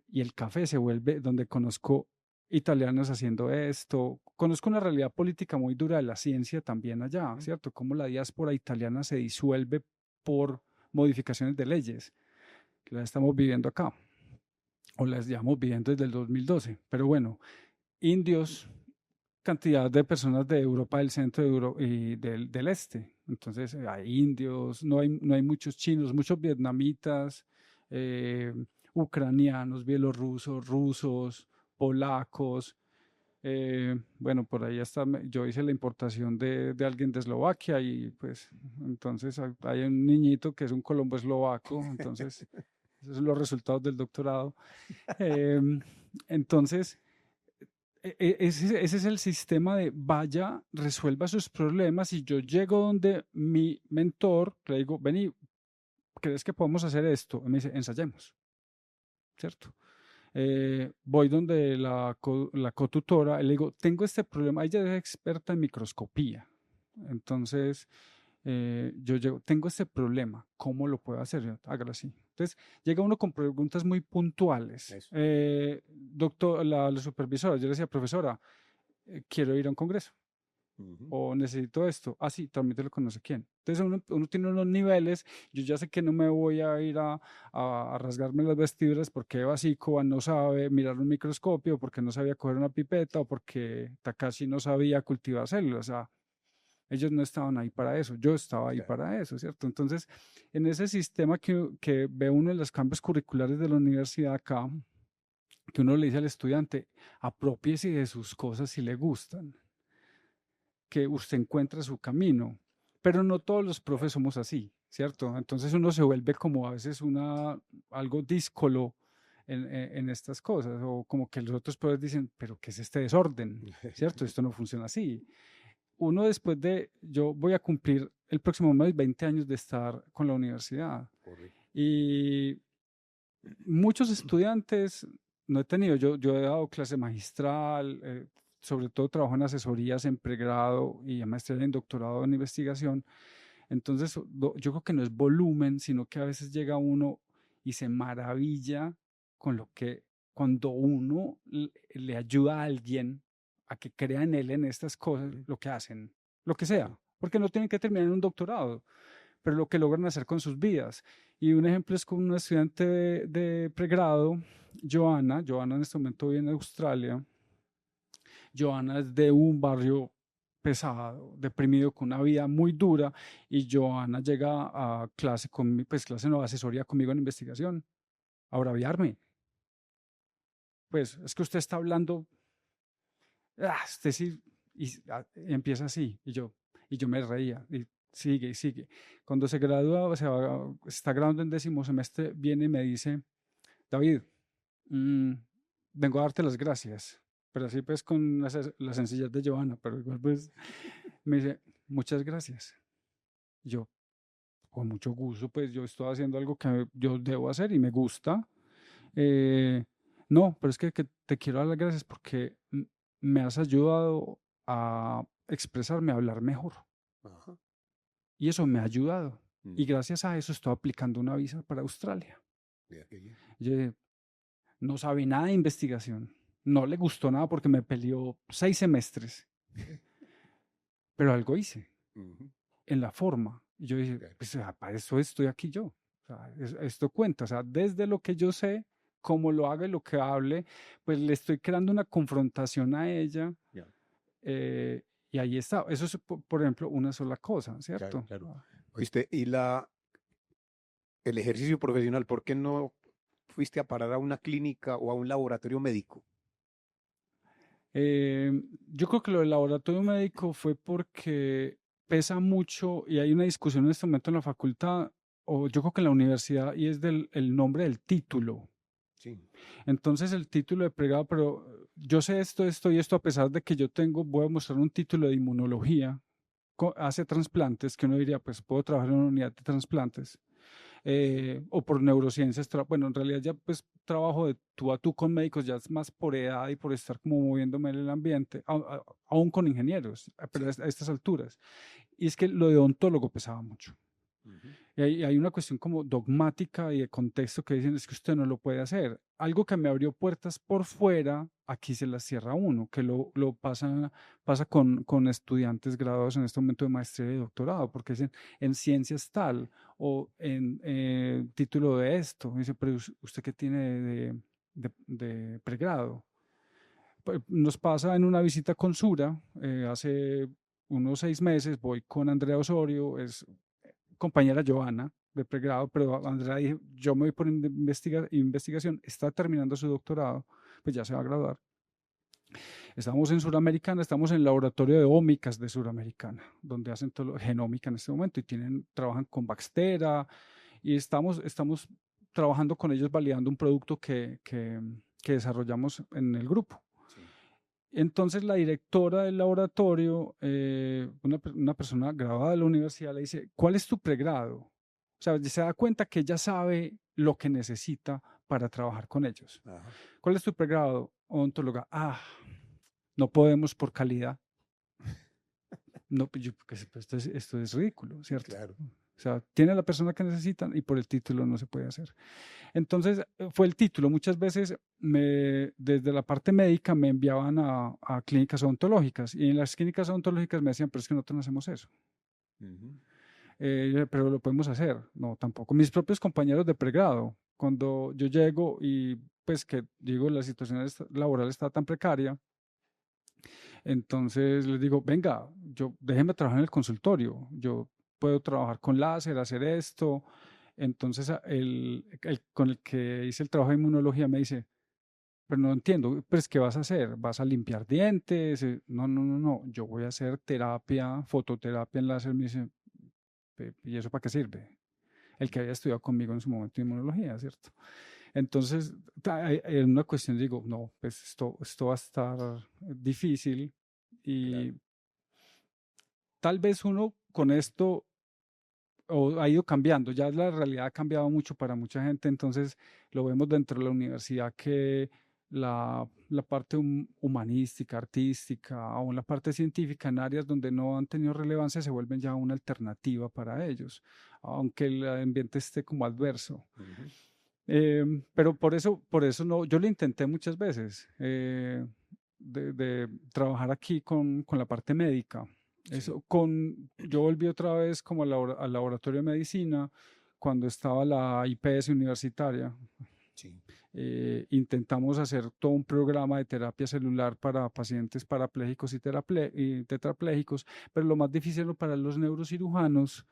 Y el café se vuelve donde conozco italianos haciendo esto. Conozco una realidad política muy dura de la ciencia también allá, ¿cierto? Cómo la diáspora italiana se disuelve por modificaciones de leyes. Las estamos viviendo acá, o las llevamos viviendo desde el 2012. Pero bueno, indios, cantidad de personas de Europa del centro y del este. Entonces hay indios, no hay muchos chinos, muchos vietnamitas, ucranianos, bielorrusos, rusos, polacos. Bueno, por ahí hasta yo hice la importación de alguien de Eslovaquia y pues entonces hay un niñito que es un colombo eslovaco, entonces esos son los resultados del doctorado. Entonces, ese es el sistema de vaya, resuelva sus problemas y yo llego donde mi mentor, le digo, vení, ¿crees que podemos hacer esto? Y me dice, ensayemos, ¿cierto? Voy donde la cotutora, le digo, tengo este problema, ella es experta en microscopía, entonces yo llego, tengo este problema, ¿cómo lo puedo hacer? Yo, hágalo así. Entonces llega uno con preguntas muy puntuales. Doctor, la supervisora, yo le decía, profesora, quiero ir a un congreso. O necesito esto. Ah, sí, tramítelo con no sé quién. Entonces uno tiene unos niveles. Yo ya sé que no me voy a ir a rasgarme las vestiduras porque Eva Sicova no sabe mirar un microscopio, porque no sabía coger una pipeta o porque Takashi no sabía cultivar células. O sea, ellos no estaban ahí para eso. Yo estaba ahí para eso, ¿cierto? Entonces, en ese sistema que ve uno en los cambios curriculares de la universidad acá, que uno le dice al estudiante, apropiese de sus cosas si le gustan, que usted encuentre su camino, pero no todos los profes somos así, ¿cierto? Entonces uno se vuelve como a veces algo díscolo en estas cosas, o como que los otros profes dicen, pero ¿qué es este desorden? ¿Cierto? Esto no funciona así. Uno después yo voy a cumplir el próximo mes 20 años de estar con la universidad. Y muchos estudiantes no he tenido, yo he dado clase magistral, sobre todo trabajo en asesorías en pregrado y en maestría y en doctorado en investigación. Entonces, yo creo que no es volumen, sino que a veces llega uno y se maravilla con lo que, cuando uno le ayuda a alguien a que crea en él en estas cosas, lo que hacen, lo que sea, porque no tienen que terminar en un doctorado, pero lo que logran hacer con sus vidas. Y un ejemplo es con una estudiante de pregrado, Joana en este momento vive en Australia. Joana es de un barrio pesado, deprimido, con una vida muy dura, y Joana llega a clase clase no, asesoría conmigo en investigación, a braviarme. Pues es que usted está hablando, usted sí, y empieza así, y yo me reía, y sigue. Cuando se gradúa, está graduando en 10º semestre, viene y me dice, David, vengo a darte las gracias, pero así pues con la sencillez de Joana, pero igual pues me dice, muchas gracias. Yo, con mucho gusto, pues yo estoy haciendo algo que yo debo hacer y me gusta. No, pero es que te quiero dar las gracias porque me has ayudado a expresarme, a hablar mejor. Ajá. Y eso me ha ayudado. Y gracias a eso estoy aplicando una visa para Australia. Yo dije, no sabe nada de investigación, no le gustó nada porque me peleó 6 semestres, pero algo hice en la forma. Y yo dije, pues para eso estoy aquí yo. O sea, esto cuenta, o sea, desde lo que yo sé, cómo lo haga y lo que hable, pues le estoy creando una confrontación a ella. Y ahí está. Eso es, por ejemplo, una sola cosa, ¿cierto? Claro. Oíste, y el ejercicio profesional, ¿por qué no fuiste a parar a una clínica o a un laboratorio médico? Yo creo que lo del laboratorio médico fue porque pesa mucho y hay una discusión en este momento en la facultad, o yo creo que en la universidad, y es el nombre del título. Sí. Entonces el título de pregrado, pero yo sé esto y esto, a pesar de que voy a mostrar un título de inmunología, hace trasplantes, que uno diría, pues puedo trabajar en una unidad de trasplantes. O por neurociencias, bueno, en realidad ya pues trabajo de tú a tú con médicos, ya es más por edad y por estar como moviéndome en el ambiente, aún con ingenieros, pero a estas alturas. Y es que lo de odontólogo pesaba mucho. Y hay una cuestión como dogmática y de contexto que dicen es que usted no lo puede hacer. Algo que me abrió puertas por fuera, aquí se las cierra uno, que lo pasa con estudiantes graduados en este momento de maestría y doctorado, porque dicen en ciencias tal o en título de esto. Y dice, pero usted qué tiene de pregrado. Pues nos pasa en una visita con Sura, hace unos 6 meses, voy con Andrea Osorio, es compañera Joana de pregrado, pero Andrea dijo, yo me voy por investigación, está terminando su doctorado, pues ya se va a graduar. Estamos en Suramericana, estamos en el laboratorio de ómicas de Suramericana, donde hacen todo genómica en este momento y trabajan con Baxtera y estamos trabajando con ellos validando un producto que desarrollamos en el grupo. Entonces la directora del laboratorio, una persona graduada de la universidad, le dice, ¿cuál es tu pregrado? O sea, se da cuenta que ella sabe lo que necesita para trabajar con ellos. Ajá. ¿Cuál es tu pregrado? Odontóloga. No podemos por calidad. No, esto es ridículo, ¿cierto? Claro. O sea, tiene la persona que necesitan y por el título no se puede hacer. Entonces, fue el título. Muchas veces, desde la parte médica, me enviaban a clínicas odontológicas y en las clínicas odontológicas me decían, pero es que nosotros no hacemos eso. Pero lo podemos hacer. No, tampoco. Mis propios compañeros de pregrado, cuando yo llego y pues que digo, la situación laboral está tan precaria, entonces les digo, venga, déjenme trabajar en el consultorio. Yo puedo trabajar con láser, hacer esto. Entonces, con el que hice el trabajo de inmunología me dice, pero no entiendo, pues, ¿qué vas a hacer? ¿Vas a limpiar dientes? No, yo voy a hacer terapia, fototerapia en láser. Me dice, ¿y eso para qué sirve? El que había estudiado conmigo en su momento de inmunología, ¿cierto? Entonces, en una cuestión digo, no, pues esto va a estar difícil y tal vez uno con esto ha ido cambiando, ya la realidad ha cambiado mucho para mucha gente, entonces lo vemos dentro de la universidad que la parte humanística, artística, aún la parte científica en áreas donde no han tenido relevancia se vuelven ya una alternativa para ellos, aunque el ambiente esté como adverso. Pero por eso no, yo lo intenté muchas veces, de trabajar aquí con la parte médica. Eso, yo volví otra vez como al laboratorio de medicina cuando estaba la IPS universitaria. Intentamos hacer todo un programa de terapia celular para pacientes parapléjicos y tetraplégicos, pero lo más difícil para los neurocirujanos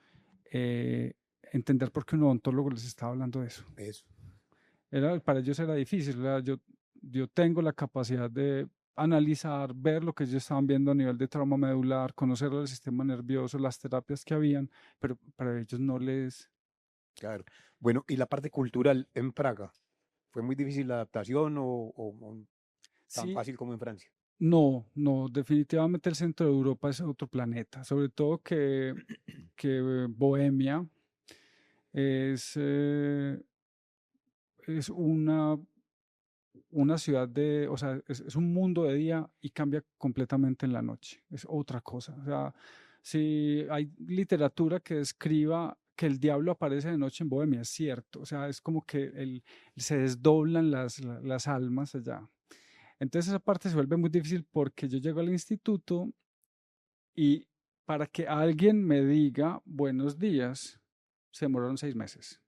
entender por qué un odontólogo les estaba hablando de eso. Para ellos era difícil, yo tengo la capacidad de analizar, ver lo que ellos estaban viendo a nivel de trauma medular, conocer el sistema nervioso, las terapias que habían, pero para ellos no les... Claro. Bueno, y la parte cultural en Praga, ¿fue muy difícil la adaptación o tan fácil como en Francia? No, definitivamente el centro de Europa es otro planeta, sobre todo que Bohemia es una ciudad o sea, es un mundo de día y cambia completamente en la noche, es otra cosa. O sea, si hay literatura que describa que el diablo aparece de noche en Bohemia, es cierto. O sea, es como que se desdoblan las almas allá. Entonces esa parte se vuelve muy difícil porque yo llego al instituto y para que alguien me diga buenos días, se demoraron 6 meses.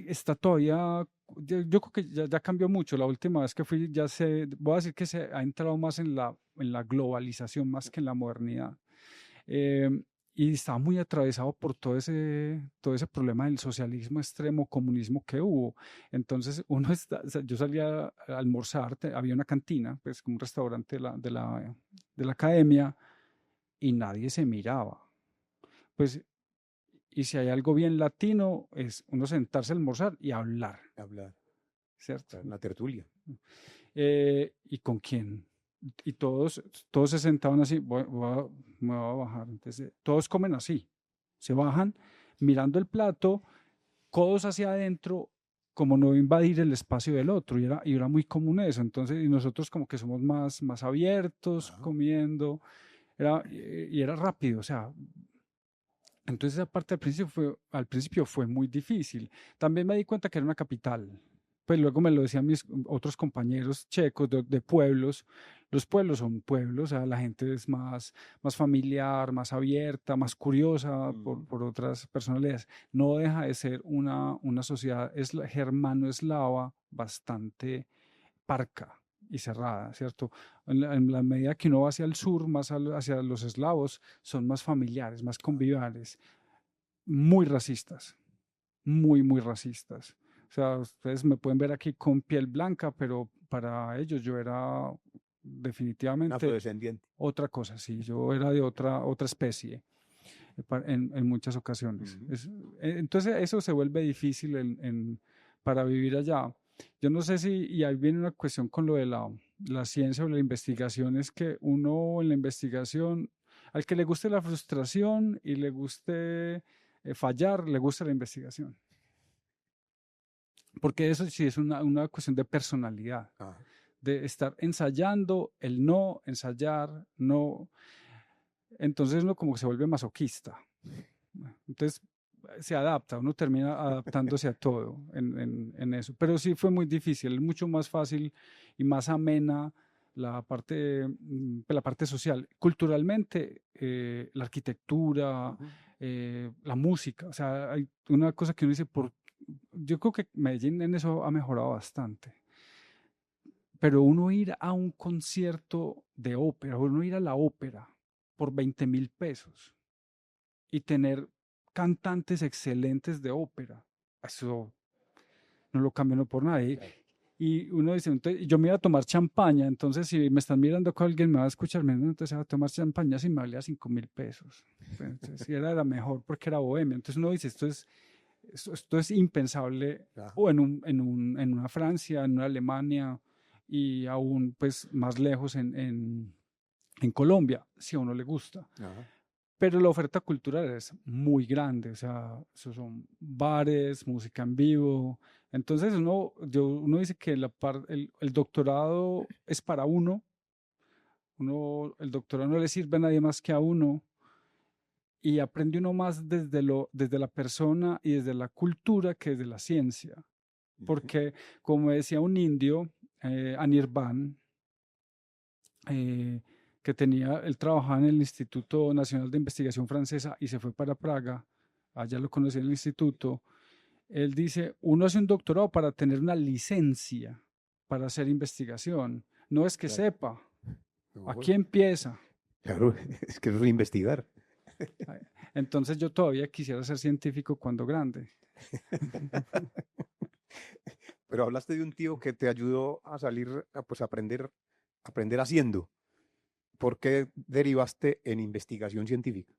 Está todavía, yo creo que ya cambió mucho. La última vez que fui, voy a decir que se ha entrado más en la globalización más que en la modernidad. Y estaba muy atravesado por todo ese problema del socialismo extremo, comunismo que hubo. Entonces, yo salía a almorzar, había una cantina, pues como un restaurante de la academia, y nadie se miraba. Pues, y si hay algo bien latino, es uno sentarse a almorzar y hablar, Hablar, ¿cierto? una tertulia. ¿Y con quién? Y todos se sentaban así, me voy a bajar. Entonces, todos comen así, se bajan mirando el plato, codos hacia adentro, como no invadir el espacio del otro, y era muy común eso. Entonces, y nosotros como que somos más abiertos, comiendo, y era rápido, o sea. Entonces esa parte al principio fue muy difícil. También me di cuenta que era una capital. Pues luego me lo decían mis otros compañeros checos de pueblos. Los pueblos son pueblos, o sea, la gente es más familiar, más abierta, más curiosa por otras personalidades. No deja de ser una sociedad germano-eslava bastante parca y cerrada, ¿cierto? En la medida que uno va hacia el sur, más hacia los eslavos, son más familiares, más conviviales, muy racistas, muy racistas. O sea, ustedes me pueden ver aquí con piel blanca, pero para ellos yo era definitivamente afrodescendiente. otra cosa, sí, yo era de otra especie en muchas ocasiones. Entonces eso se vuelve difícil para vivir allá. Yo no sé y ahí viene una cuestión con lo de la ciencia o la investigación, es que uno en la investigación, al que le guste la frustración y le guste fallar, le gusta la investigación. Porque eso sí es una cuestión de personalidad, de estar ensayando, el no, ensayar, no. Entonces uno como que se vuelve masoquista. Entonces se adapta, uno termina adaptándose a todo en eso. Pero sí fue muy difícil, es mucho más fácil y más amena la parte social. Culturalmente, la arquitectura, la música, o sea, hay una cosa que uno dice, yo creo que Medellín en eso ha mejorado bastante. Pero uno ir a un concierto de ópera, uno ir a la ópera por 20.000 pesos y tener cantantes excelentes de ópera, eso no lo cambio no por nadie. Y uno dice, entonces, yo me iba a tomar champaña, entonces si me están mirando con alguien me va a escuchar menos, entonces se va a tomar champaña si me valía 5.000 pesos. Entonces, si era mejor porque era bohemio. Entonces uno dice, esto es impensable o en una Francia, en una Alemania y aún pues más lejos en Colombia, si a uno le gusta. Pero la oferta cultural es muy grande, o sea, esos son bares, música en vivo. Entonces uno dice que el doctorado es para uno, el doctorado no le sirve a nadie más que a uno, y aprende uno más desde la persona y desde la cultura que desde la ciencia. Porque, como decía un indio, Anirban, que él trabajaba en el Instituto Nacional de Investigación Francesa y se fue para Praga, allá lo conocí en el instituto. Él dice, uno hace un doctorado para tener una licencia para hacer investigación, no es que sepa. Aquí empieza. Claro, es que eso es investigar. Entonces yo todavía quisiera ser científico cuando grande. Pero hablaste de un tío que te ayudó a salir, pues a aprender haciendo. ¿Por qué derivaste en investigación científica?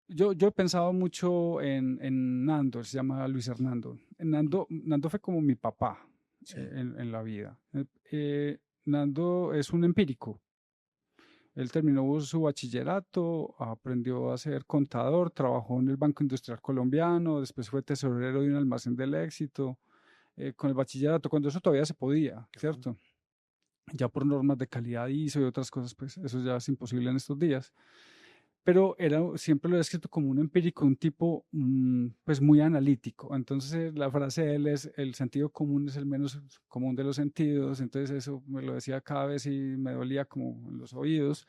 Yo he pensado mucho en Nando, se llama Luis Hernando. Nando fue como mi papá en la vida. Nando es un empírico. Él terminó su bachillerato, aprendió a ser contador, trabajó en el Banco Industrial Colombiano, después fue tesorero de un almacén del Éxito, con el bachillerato, cuando eso todavía se podía, ¿cierto? Ya por normas de calidad ISO y otras cosas, pues eso ya es imposible en estos días. pero siempre lo he descrito como un empírico, un tipo pues muy analítico. Entonces la frase de él es: el sentido común es el menos común de los sentidos. Entonces eso me lo decía cada vez y me dolía como en los oídos.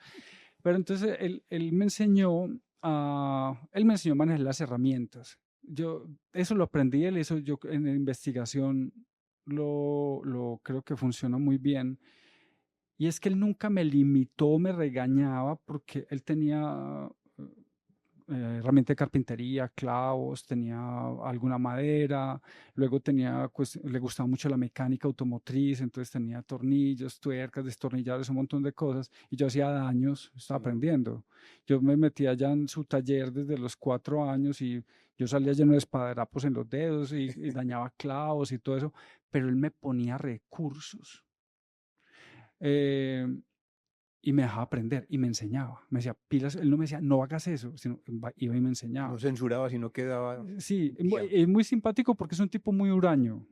Pero entonces él me enseñó a manejar las herramientas. Eso lo aprendí de él, eso yo en la investigación creo que funciona muy bien. Y es que él nunca me limitó, me regañaba, porque él tenía herramienta de carpintería, clavos, tenía alguna madera, luego le gustaba mucho la mecánica automotriz, entonces tenía tornillos, tuercas, destornilladores, un montón de cosas, y yo hacía daños, estaba aprendiendo. Yo me metía ya en su taller desde los 4 años y yo salía lleno de espadarapos en los dedos y dañaba clavos y todo eso, pero él me ponía recursos. Y me dejaba aprender y me enseñaba. Me decía, pilas, él no me decía, no hagas eso, sino iba y me enseñaba. No censuraba, sino que daba Sí, guía. es muy simpático porque es un tipo muy huraño. O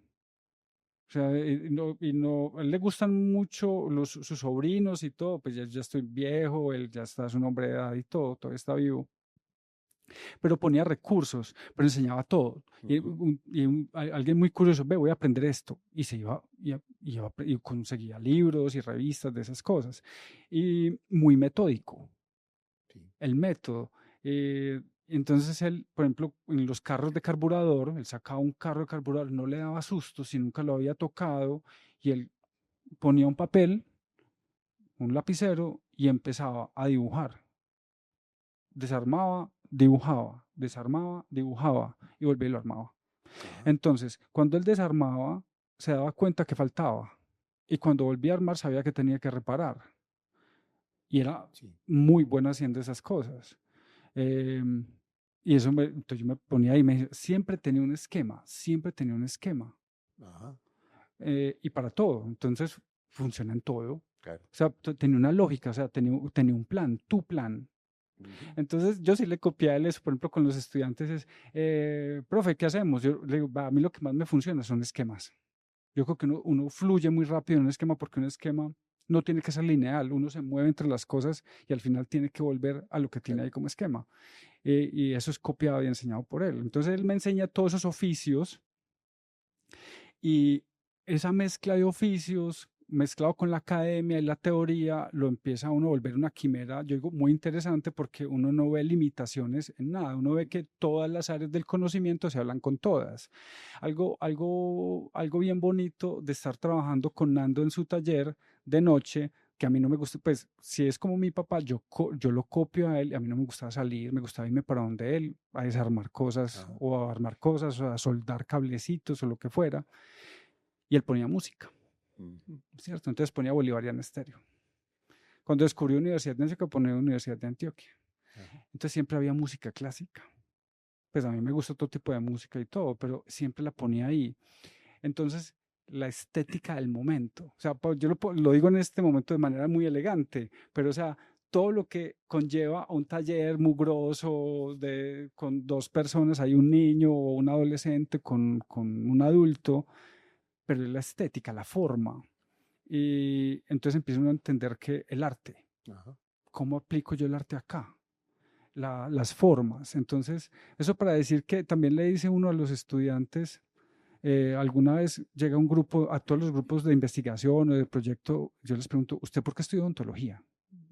sea, a él le gustan mucho sus sobrinos y todo, pues ya estoy viejo, él ya es un hombre de edad y todo, todavía está vivo. Pero ponía recursos, pero enseñaba todo. Alguien muy curioso: ve, voy a aprender esto. Y se iba y conseguía libros y revistas de esas cosas. Y muy metódico, Sí. el método. Entonces él, por ejemplo, en los carros de carburador, él sacaba un carro de carburador, no le daba susto si nunca lo había tocado, y él ponía un papel, un lapicero, y empezaba a dibujar. Desarmaba, dibujaba, desarmaba, dibujaba, y volvía y lo armaba. Entonces, cuando él desarmaba, se daba cuenta que faltaba, y cuando volvía a armar sabía que tenía que reparar. Y era muy bueno haciendo esas cosas. Y eso entonces yo me ponía ahí y me decía, siempre tenía un esquema, siempre tenía un esquema. Ajá. Y para todo. Entonces, funciona en todo. Claro. O sea, tenía una lógica, o sea, tenía un plan, tu plan. Entonces, yo sí le copié a él eso, por ejemplo, con los estudiantes es: profe, ¿qué hacemos? Yo le digo, a mí lo que más me funciona son esquemas. Yo creo que uno fluye muy rápido en un esquema, porque un esquema no tiene que ser lineal, uno se mueve entre las cosas y al final tiene que volver a lo que tiene ahí como esquema. Y eso es copiado y enseñado por él. Entonces él me enseña todos esos oficios, y esa mezcla de oficios mezclado con la academia y la teoría lo empieza a uno a volver una quimera, yo digo, muy interesante, porque uno no ve limitaciones en nada, uno ve que todas las áreas del conocimiento se hablan con todas. Algo bien bonito de estar trabajando con Nando en su taller de noche, que a mí no me gusta, pues si es como mi papá, yo lo copio a él, y a mí no me gustaba salir, me gustaba irme para donde él, a desarmar cosas o a armar cosas o a soldar cablecitos o lo que fuera, y él ponía música, ¿cierto? Entonces ponía Bolivariano Estéreo. Cuando descubrí Universidad de Antioquia, ponía Universidad de Antioquia. Entonces siempre había música clásica. Pues a mí me gusta todo tipo de música y todo, pero siempre la ponía ahí. Entonces, la estética del momento. O sea, yo lo digo en este momento de manera muy elegante, pero o sea, todo lo que conlleva a un taller mugroso con 2 personas, hay un niño o un adolescente con un adulto, pero es la estética, la forma. Y entonces empiezo a entender que el arte, ¿cómo aplico yo el arte acá? Las formas. Entonces, eso para decir que también le dice uno a los estudiantes, alguna vez llega un grupo, a todos los grupos de investigación o de proyecto, yo les pregunto: ¿usted por qué estudió odontología?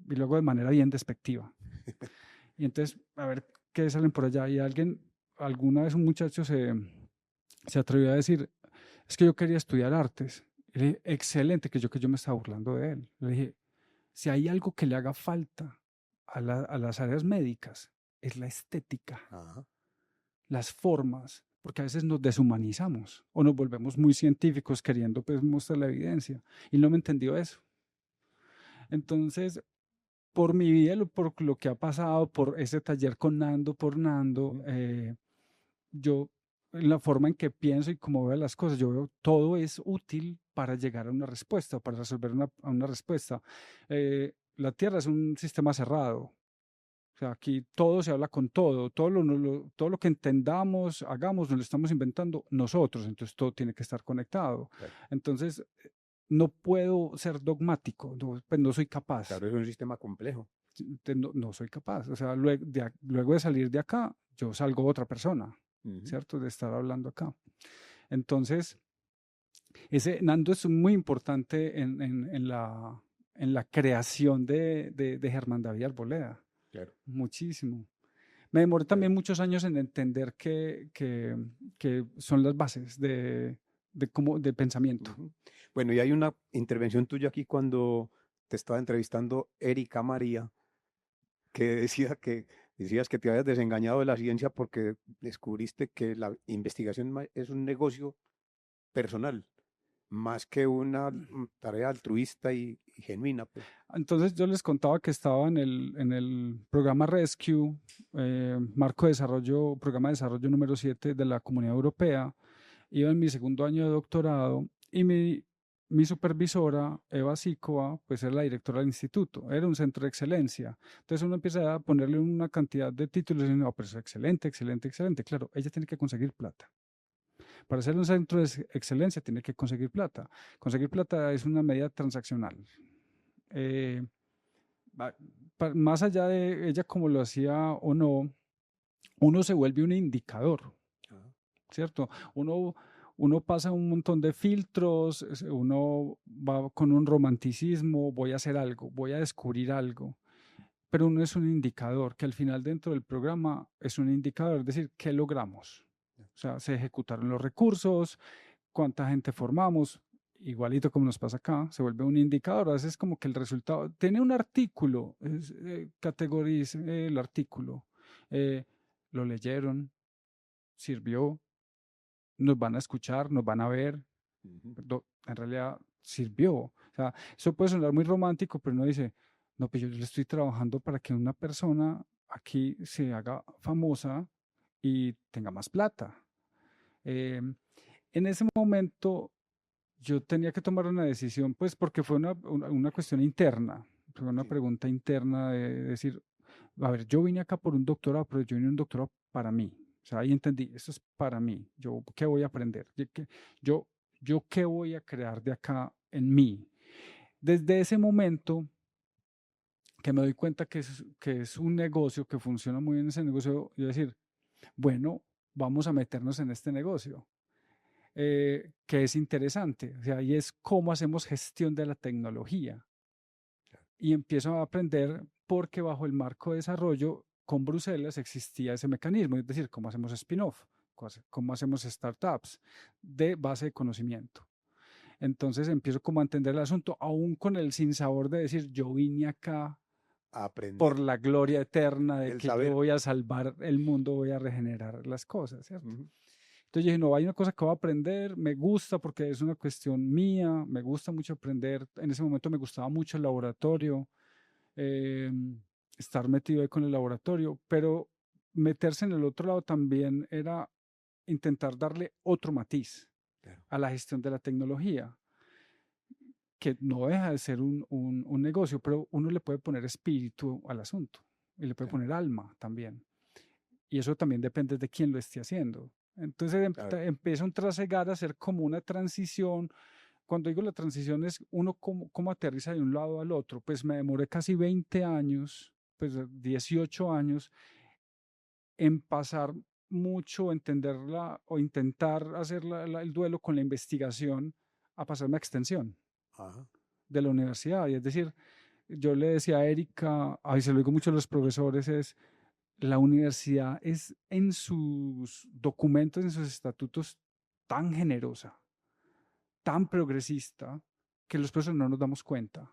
Y luego de manera bien despectiva. Y entonces, a ver qué salen por allá. Y alguna vez un muchacho se atrevió a decir: es que yo quería estudiar artes. Y le dije: excelente, que yo me estaba burlando de él. Le dije: si hay algo que le haga falta a las áreas médicas, es la estética, las formas, porque a veces nos deshumanizamos o nos volvemos muy científicos queriendo pues mostrar la evidencia. Y no me entendió eso. Entonces, por mi vida, por lo que ha pasado, por ese taller con Nando, yo, en la forma en que pienso y cómo veo las cosas, yo veo todo es útil para llegar a una respuesta, para resolver una respuesta. La Tierra es un sistema cerrado. O sea, aquí todo se habla con todo, todo lo que entendamos, hagamos, nos lo estamos inventando nosotros, entonces todo tiene que estar conectado. Claro. Entonces, no puedo ser dogmático, pues no soy capaz. Claro, es un sistema complejo. no soy capaz. O sea, luego de salir de acá, yo salgo otra persona, ¿cierto? De estar hablando acá. Entonces, Nando es muy importante en la creación de Germán David Arboleda. Claro. Muchísimo. Me demoré también muchos años en entender que son las bases de pensamiento. Bueno, y hay una intervención tuya aquí cuando te estaba entrevistando Erika María, que decías que te habías desengañado de la ciencia porque descubriste que la investigación es un negocio personal, más que una tarea altruista y genuina, pues. Entonces yo les contaba que estaba en el programa Rescue, programa de desarrollo número 7 de la Comunidad Europea. Iba en mi segundo año de doctorado y mi supervisora, Eva Sikova, pues era la directora del instituto, era un centro de excelencia. Entonces uno empieza a ponerle una cantidad de títulos y no, pero es excelente, excelente, excelente. Claro, ella tiene que conseguir plata. Para ser un centro de excelencia tiene que conseguir plata. Conseguir plata es una medida transaccional. Más allá de ella como lo hacía o no, uno se vuelve un indicador, ¿cierto? Uno pasa un montón de filtros, uno va con un romanticismo, voy a hacer algo, voy a descubrir algo, pero uno es un indicador, que al final dentro del programa es un indicador, es decir, ¿qué logramos? O sea, se ejecutaron los recursos, cuánta gente formamos, igualito como nos pasa acá, se vuelve un indicador, a veces como que el resultado, tiene un artículo, categorice el artículo, lo leyeron, sirvió, nos van a escuchar, nos van a ver, en realidad sirvió. O sea, eso puede sonar muy romántico, pero uno dice, no, pues yo le estoy trabajando para que una persona aquí se haga famosa y tenga más plata. En ese momento yo tenía que tomar una decisión, pues porque fue una cuestión interna, fue una pregunta interna de decir, a ver, yo vine acá por un doctorado, pero yo vine un doctorado para mí. O sea, ahí entendí, esto es para mí. Yo, ¿qué voy a aprender? Yo ¿qué voy a crear de acá en mí? Desde ese momento que me doy cuenta que es un negocio, que funciona muy bien ese negocio, yo decir, bueno, vamos a meternos en este negocio. Que es interesante, o sea, y es cómo hacemos gestión de la tecnología. Y empiezo a aprender porque bajo el marco de desarrollo con Bruselas existía ese mecanismo, es decir, cómo hacemos spin-off, cómo hacemos startups de base de conocimiento. Entonces empiezo como a entender el asunto, aún con el sinsabor de decir, yo vine acá por la gloria eterna de que yo voy a salvar el mundo, voy a regenerar las cosas, ¿cierto? Entonces yo dije, no, hay una cosa que voy a aprender, me gusta porque es una cuestión mía, me gusta mucho aprender. En ese momento me gustaba mucho el laboratorio, estar metido ahí con el laboratorio, pero meterse en el otro lado también era intentar darle otro matiz a la gestión de la tecnología, que no deja de ser un negocio, pero uno le puede poner espíritu al asunto y le puede poner alma también. Y eso también depende de quién lo esté haciendo. Entonces empieza un trasegar a hacer como una transición. Cuando digo la transición es uno cómo aterriza de un lado al otro. Pues me demoré casi 20 años, pues 18 años en pasar mucho, entenderla o intentar hacer el duelo con la investigación a pasarme a extensión de la universidad. Y es decir, yo le decía a Erika, se lo digo mucho a los profesores, es la universidad es en sus documentos, en sus estatutos, tan generosa, tan progresista, que los profesores no nos damos cuenta.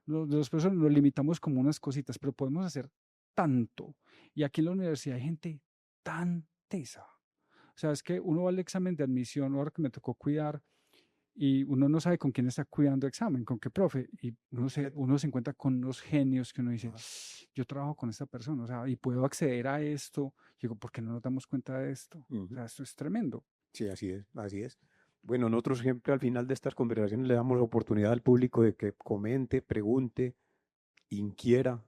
Los profesores nos limitamos como unas cositas, pero podemos hacer tanto. Y aquí en la universidad hay gente tan tesa. O sea, es que uno va al examen de admisión, ahora que me tocó cuidar, y uno no sabe con quién está cuidando examen, con qué profe, y uno se encuentra con unos genios que uno dice, yo trabajo con esta persona, o sea, y puedo acceder a esto. Digo, ¿por qué no nos damos cuenta de esto? O sea, esto es tremendo. Sí, así es, así es. Bueno, nosotros siempre al final de estas conversaciones le damos la oportunidad al público de que comente, pregunte, inquiera,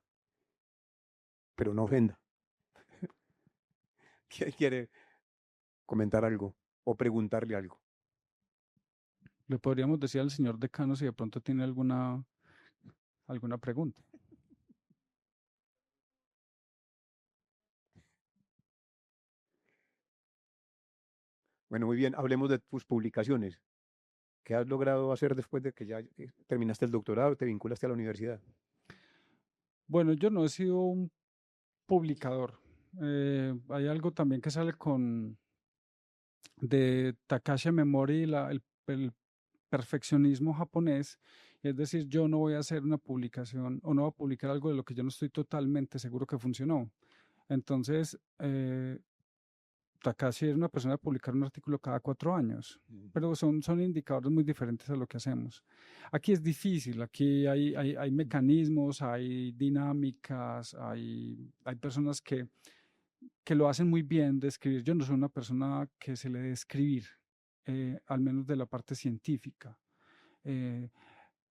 pero no ofenda. ¿Quién quiere comentar algo o preguntarle algo? Le podríamos decir al señor decano si de pronto tiene alguna pregunta. Bueno, muy bien, hablemos de tus publicaciones. ¿Qué has logrado hacer después de que ya terminaste el doctorado, te vinculaste a la universidad? Bueno, yo no he sido un publicador. Hay algo también que sale de Takashi Memori, el perfeccionismo japonés. Es decir, yo no voy a hacer una publicación o no voy a publicar algo de lo que yo no estoy totalmente seguro que funcionó. Entonces, Takashi es una persona de publicar un artículo cada 4 años, pero son indicadores muy diferentes a lo que hacemos. Aquí es difícil, aquí hay mecanismos, hay dinámicas, hay personas que lo hacen muy bien de escribir. Yo no soy una persona que se le dé escribir, al menos de la parte científica.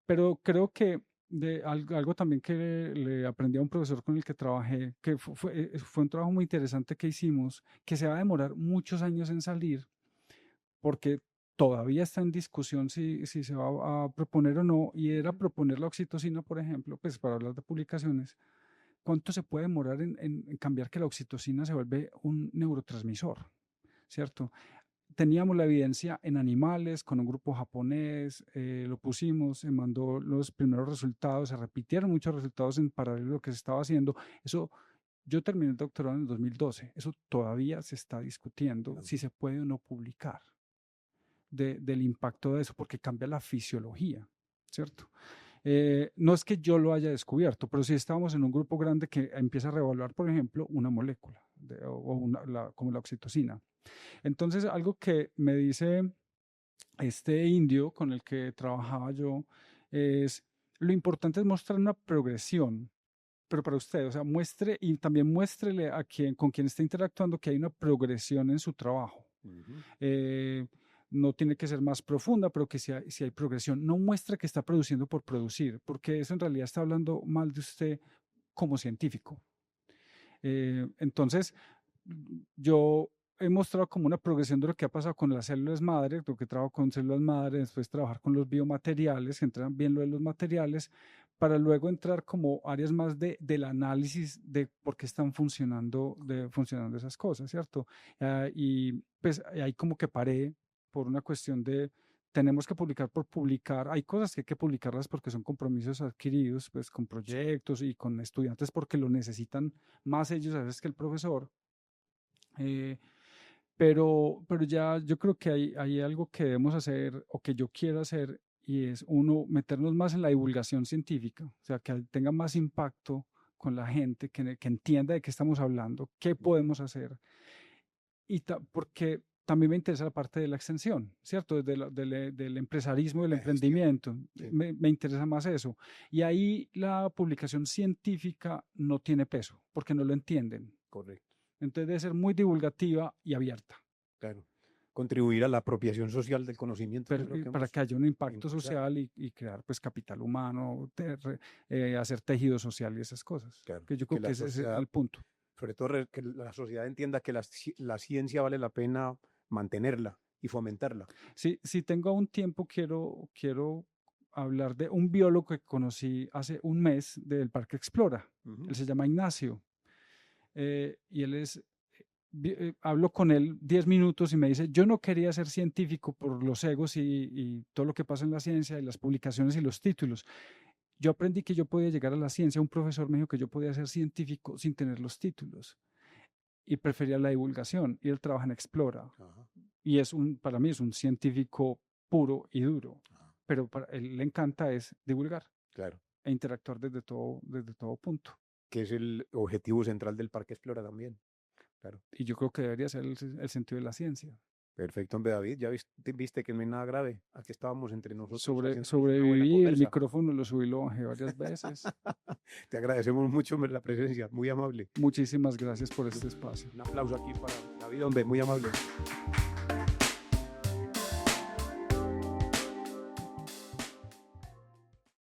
Pero creo que de algo también que le aprendí a un profesor con el que trabajé, que fue un trabajo muy interesante que hicimos, que se va a demorar muchos años en salir, porque todavía está en discusión si se va a proponer o no, y era proponer la oxitocina, por ejemplo, pues para hablar de publicaciones. ¿Cuánto se puede demorar en cambiar que la oxitocina se vuelve un neurotransmisor? ¿Cierto? Teníamos la evidencia en animales con un grupo japonés, lo pusimos, se mandó los primeros resultados, se repitieron muchos resultados en paralelo a lo que se estaba haciendo. Eso, yo terminé el doctorado en el 2012, eso todavía se está discutiendo si se puede o no publicar del impacto de eso, porque cambia la fisiología, ¿cierto? No es que yo lo haya descubierto, pero sí estábamos en un grupo grande que empieza a reevaluar, por ejemplo, una molécula como la oxitocina. Entonces, algo que me dice este indio con el que trabajaba yo es, lo importante es mostrar una progresión, pero para usted, o sea, muestre y también muéstrele a con quien está interactuando que hay una progresión en su trabajo. No tiene que ser más profunda, pero que si hay progresión. No muestre que está produciendo por producir, porque eso en realidad está hablando mal de usted como científico. Entonces, yo he mostrado como una progresión de lo que ha pasado con las células madre, lo que trabajo con células madre, después trabajar con los biomateriales, entran bien lo de los materiales, para luego entrar como áreas más del análisis de por qué están funcionando esas cosas, ¿cierto? Y pues ahí como que paré por una cuestión de tenemos que publicar por publicar. Hay cosas que hay que publicarlas porque son compromisos adquiridos, pues con proyectos y con estudiantes porque lo necesitan más ellos a veces que el profesor. Pero ya yo creo que hay algo que debemos hacer o que yo quiero hacer y es uno, meternos más en la divulgación científica, o sea, que tenga más impacto con la gente, que entienda de qué estamos hablando, qué podemos hacer. Porque también me interesa la parte de la extensión, ¿cierto? Del empresarismo, del emprendimiento. Sí. Me interesa más eso. Y ahí la publicación científica no tiene peso, porque no lo entienden. Correcto. Entonces debe ser muy divulgativa y abierta. Claro. Contribuir a la apropiación social del conocimiento. Para que haya un impacto social y crear pues capital humano, hacer tejido social y esas cosas. Claro, que yo creo que ese es el punto. Sobre todo que la sociedad entienda que la ciencia vale la pena mantenerla y fomentarla. Sí, si tengo un tiempo, quiero hablar de un biólogo que conocí hace un mes del Parque Explora. Él se llama Ignacio. Y él es, hablo con él 10 minutos y me dice, yo no quería ser científico por los egos y todo lo que pasa en la ciencia y las publicaciones y los títulos. Yo aprendí que yo podía llegar a la ciencia. Un profesor me dijo que yo podía ser científico sin tener los títulos y prefería la divulgación y él trabaja en Explora. Ajá. Y para mí es un científico puro y duro, pero para él le encanta es divulgar. Claro. E interactuar desde todo punto. Que es el objetivo central del Parque Explora también. Claro. Y yo creo que debería ser el sentido de la ciencia. Perfecto, hombre, David, ya viste que no hay nada grave. Aquí estábamos entre nosotros. Sobreviví, el micrófono lo subí, lo bajé varias veces. Te agradecemos mucho la presencia, muy amable. Muchísimas gracias por este espacio. Un aplauso aquí para David, hombre, muy amable.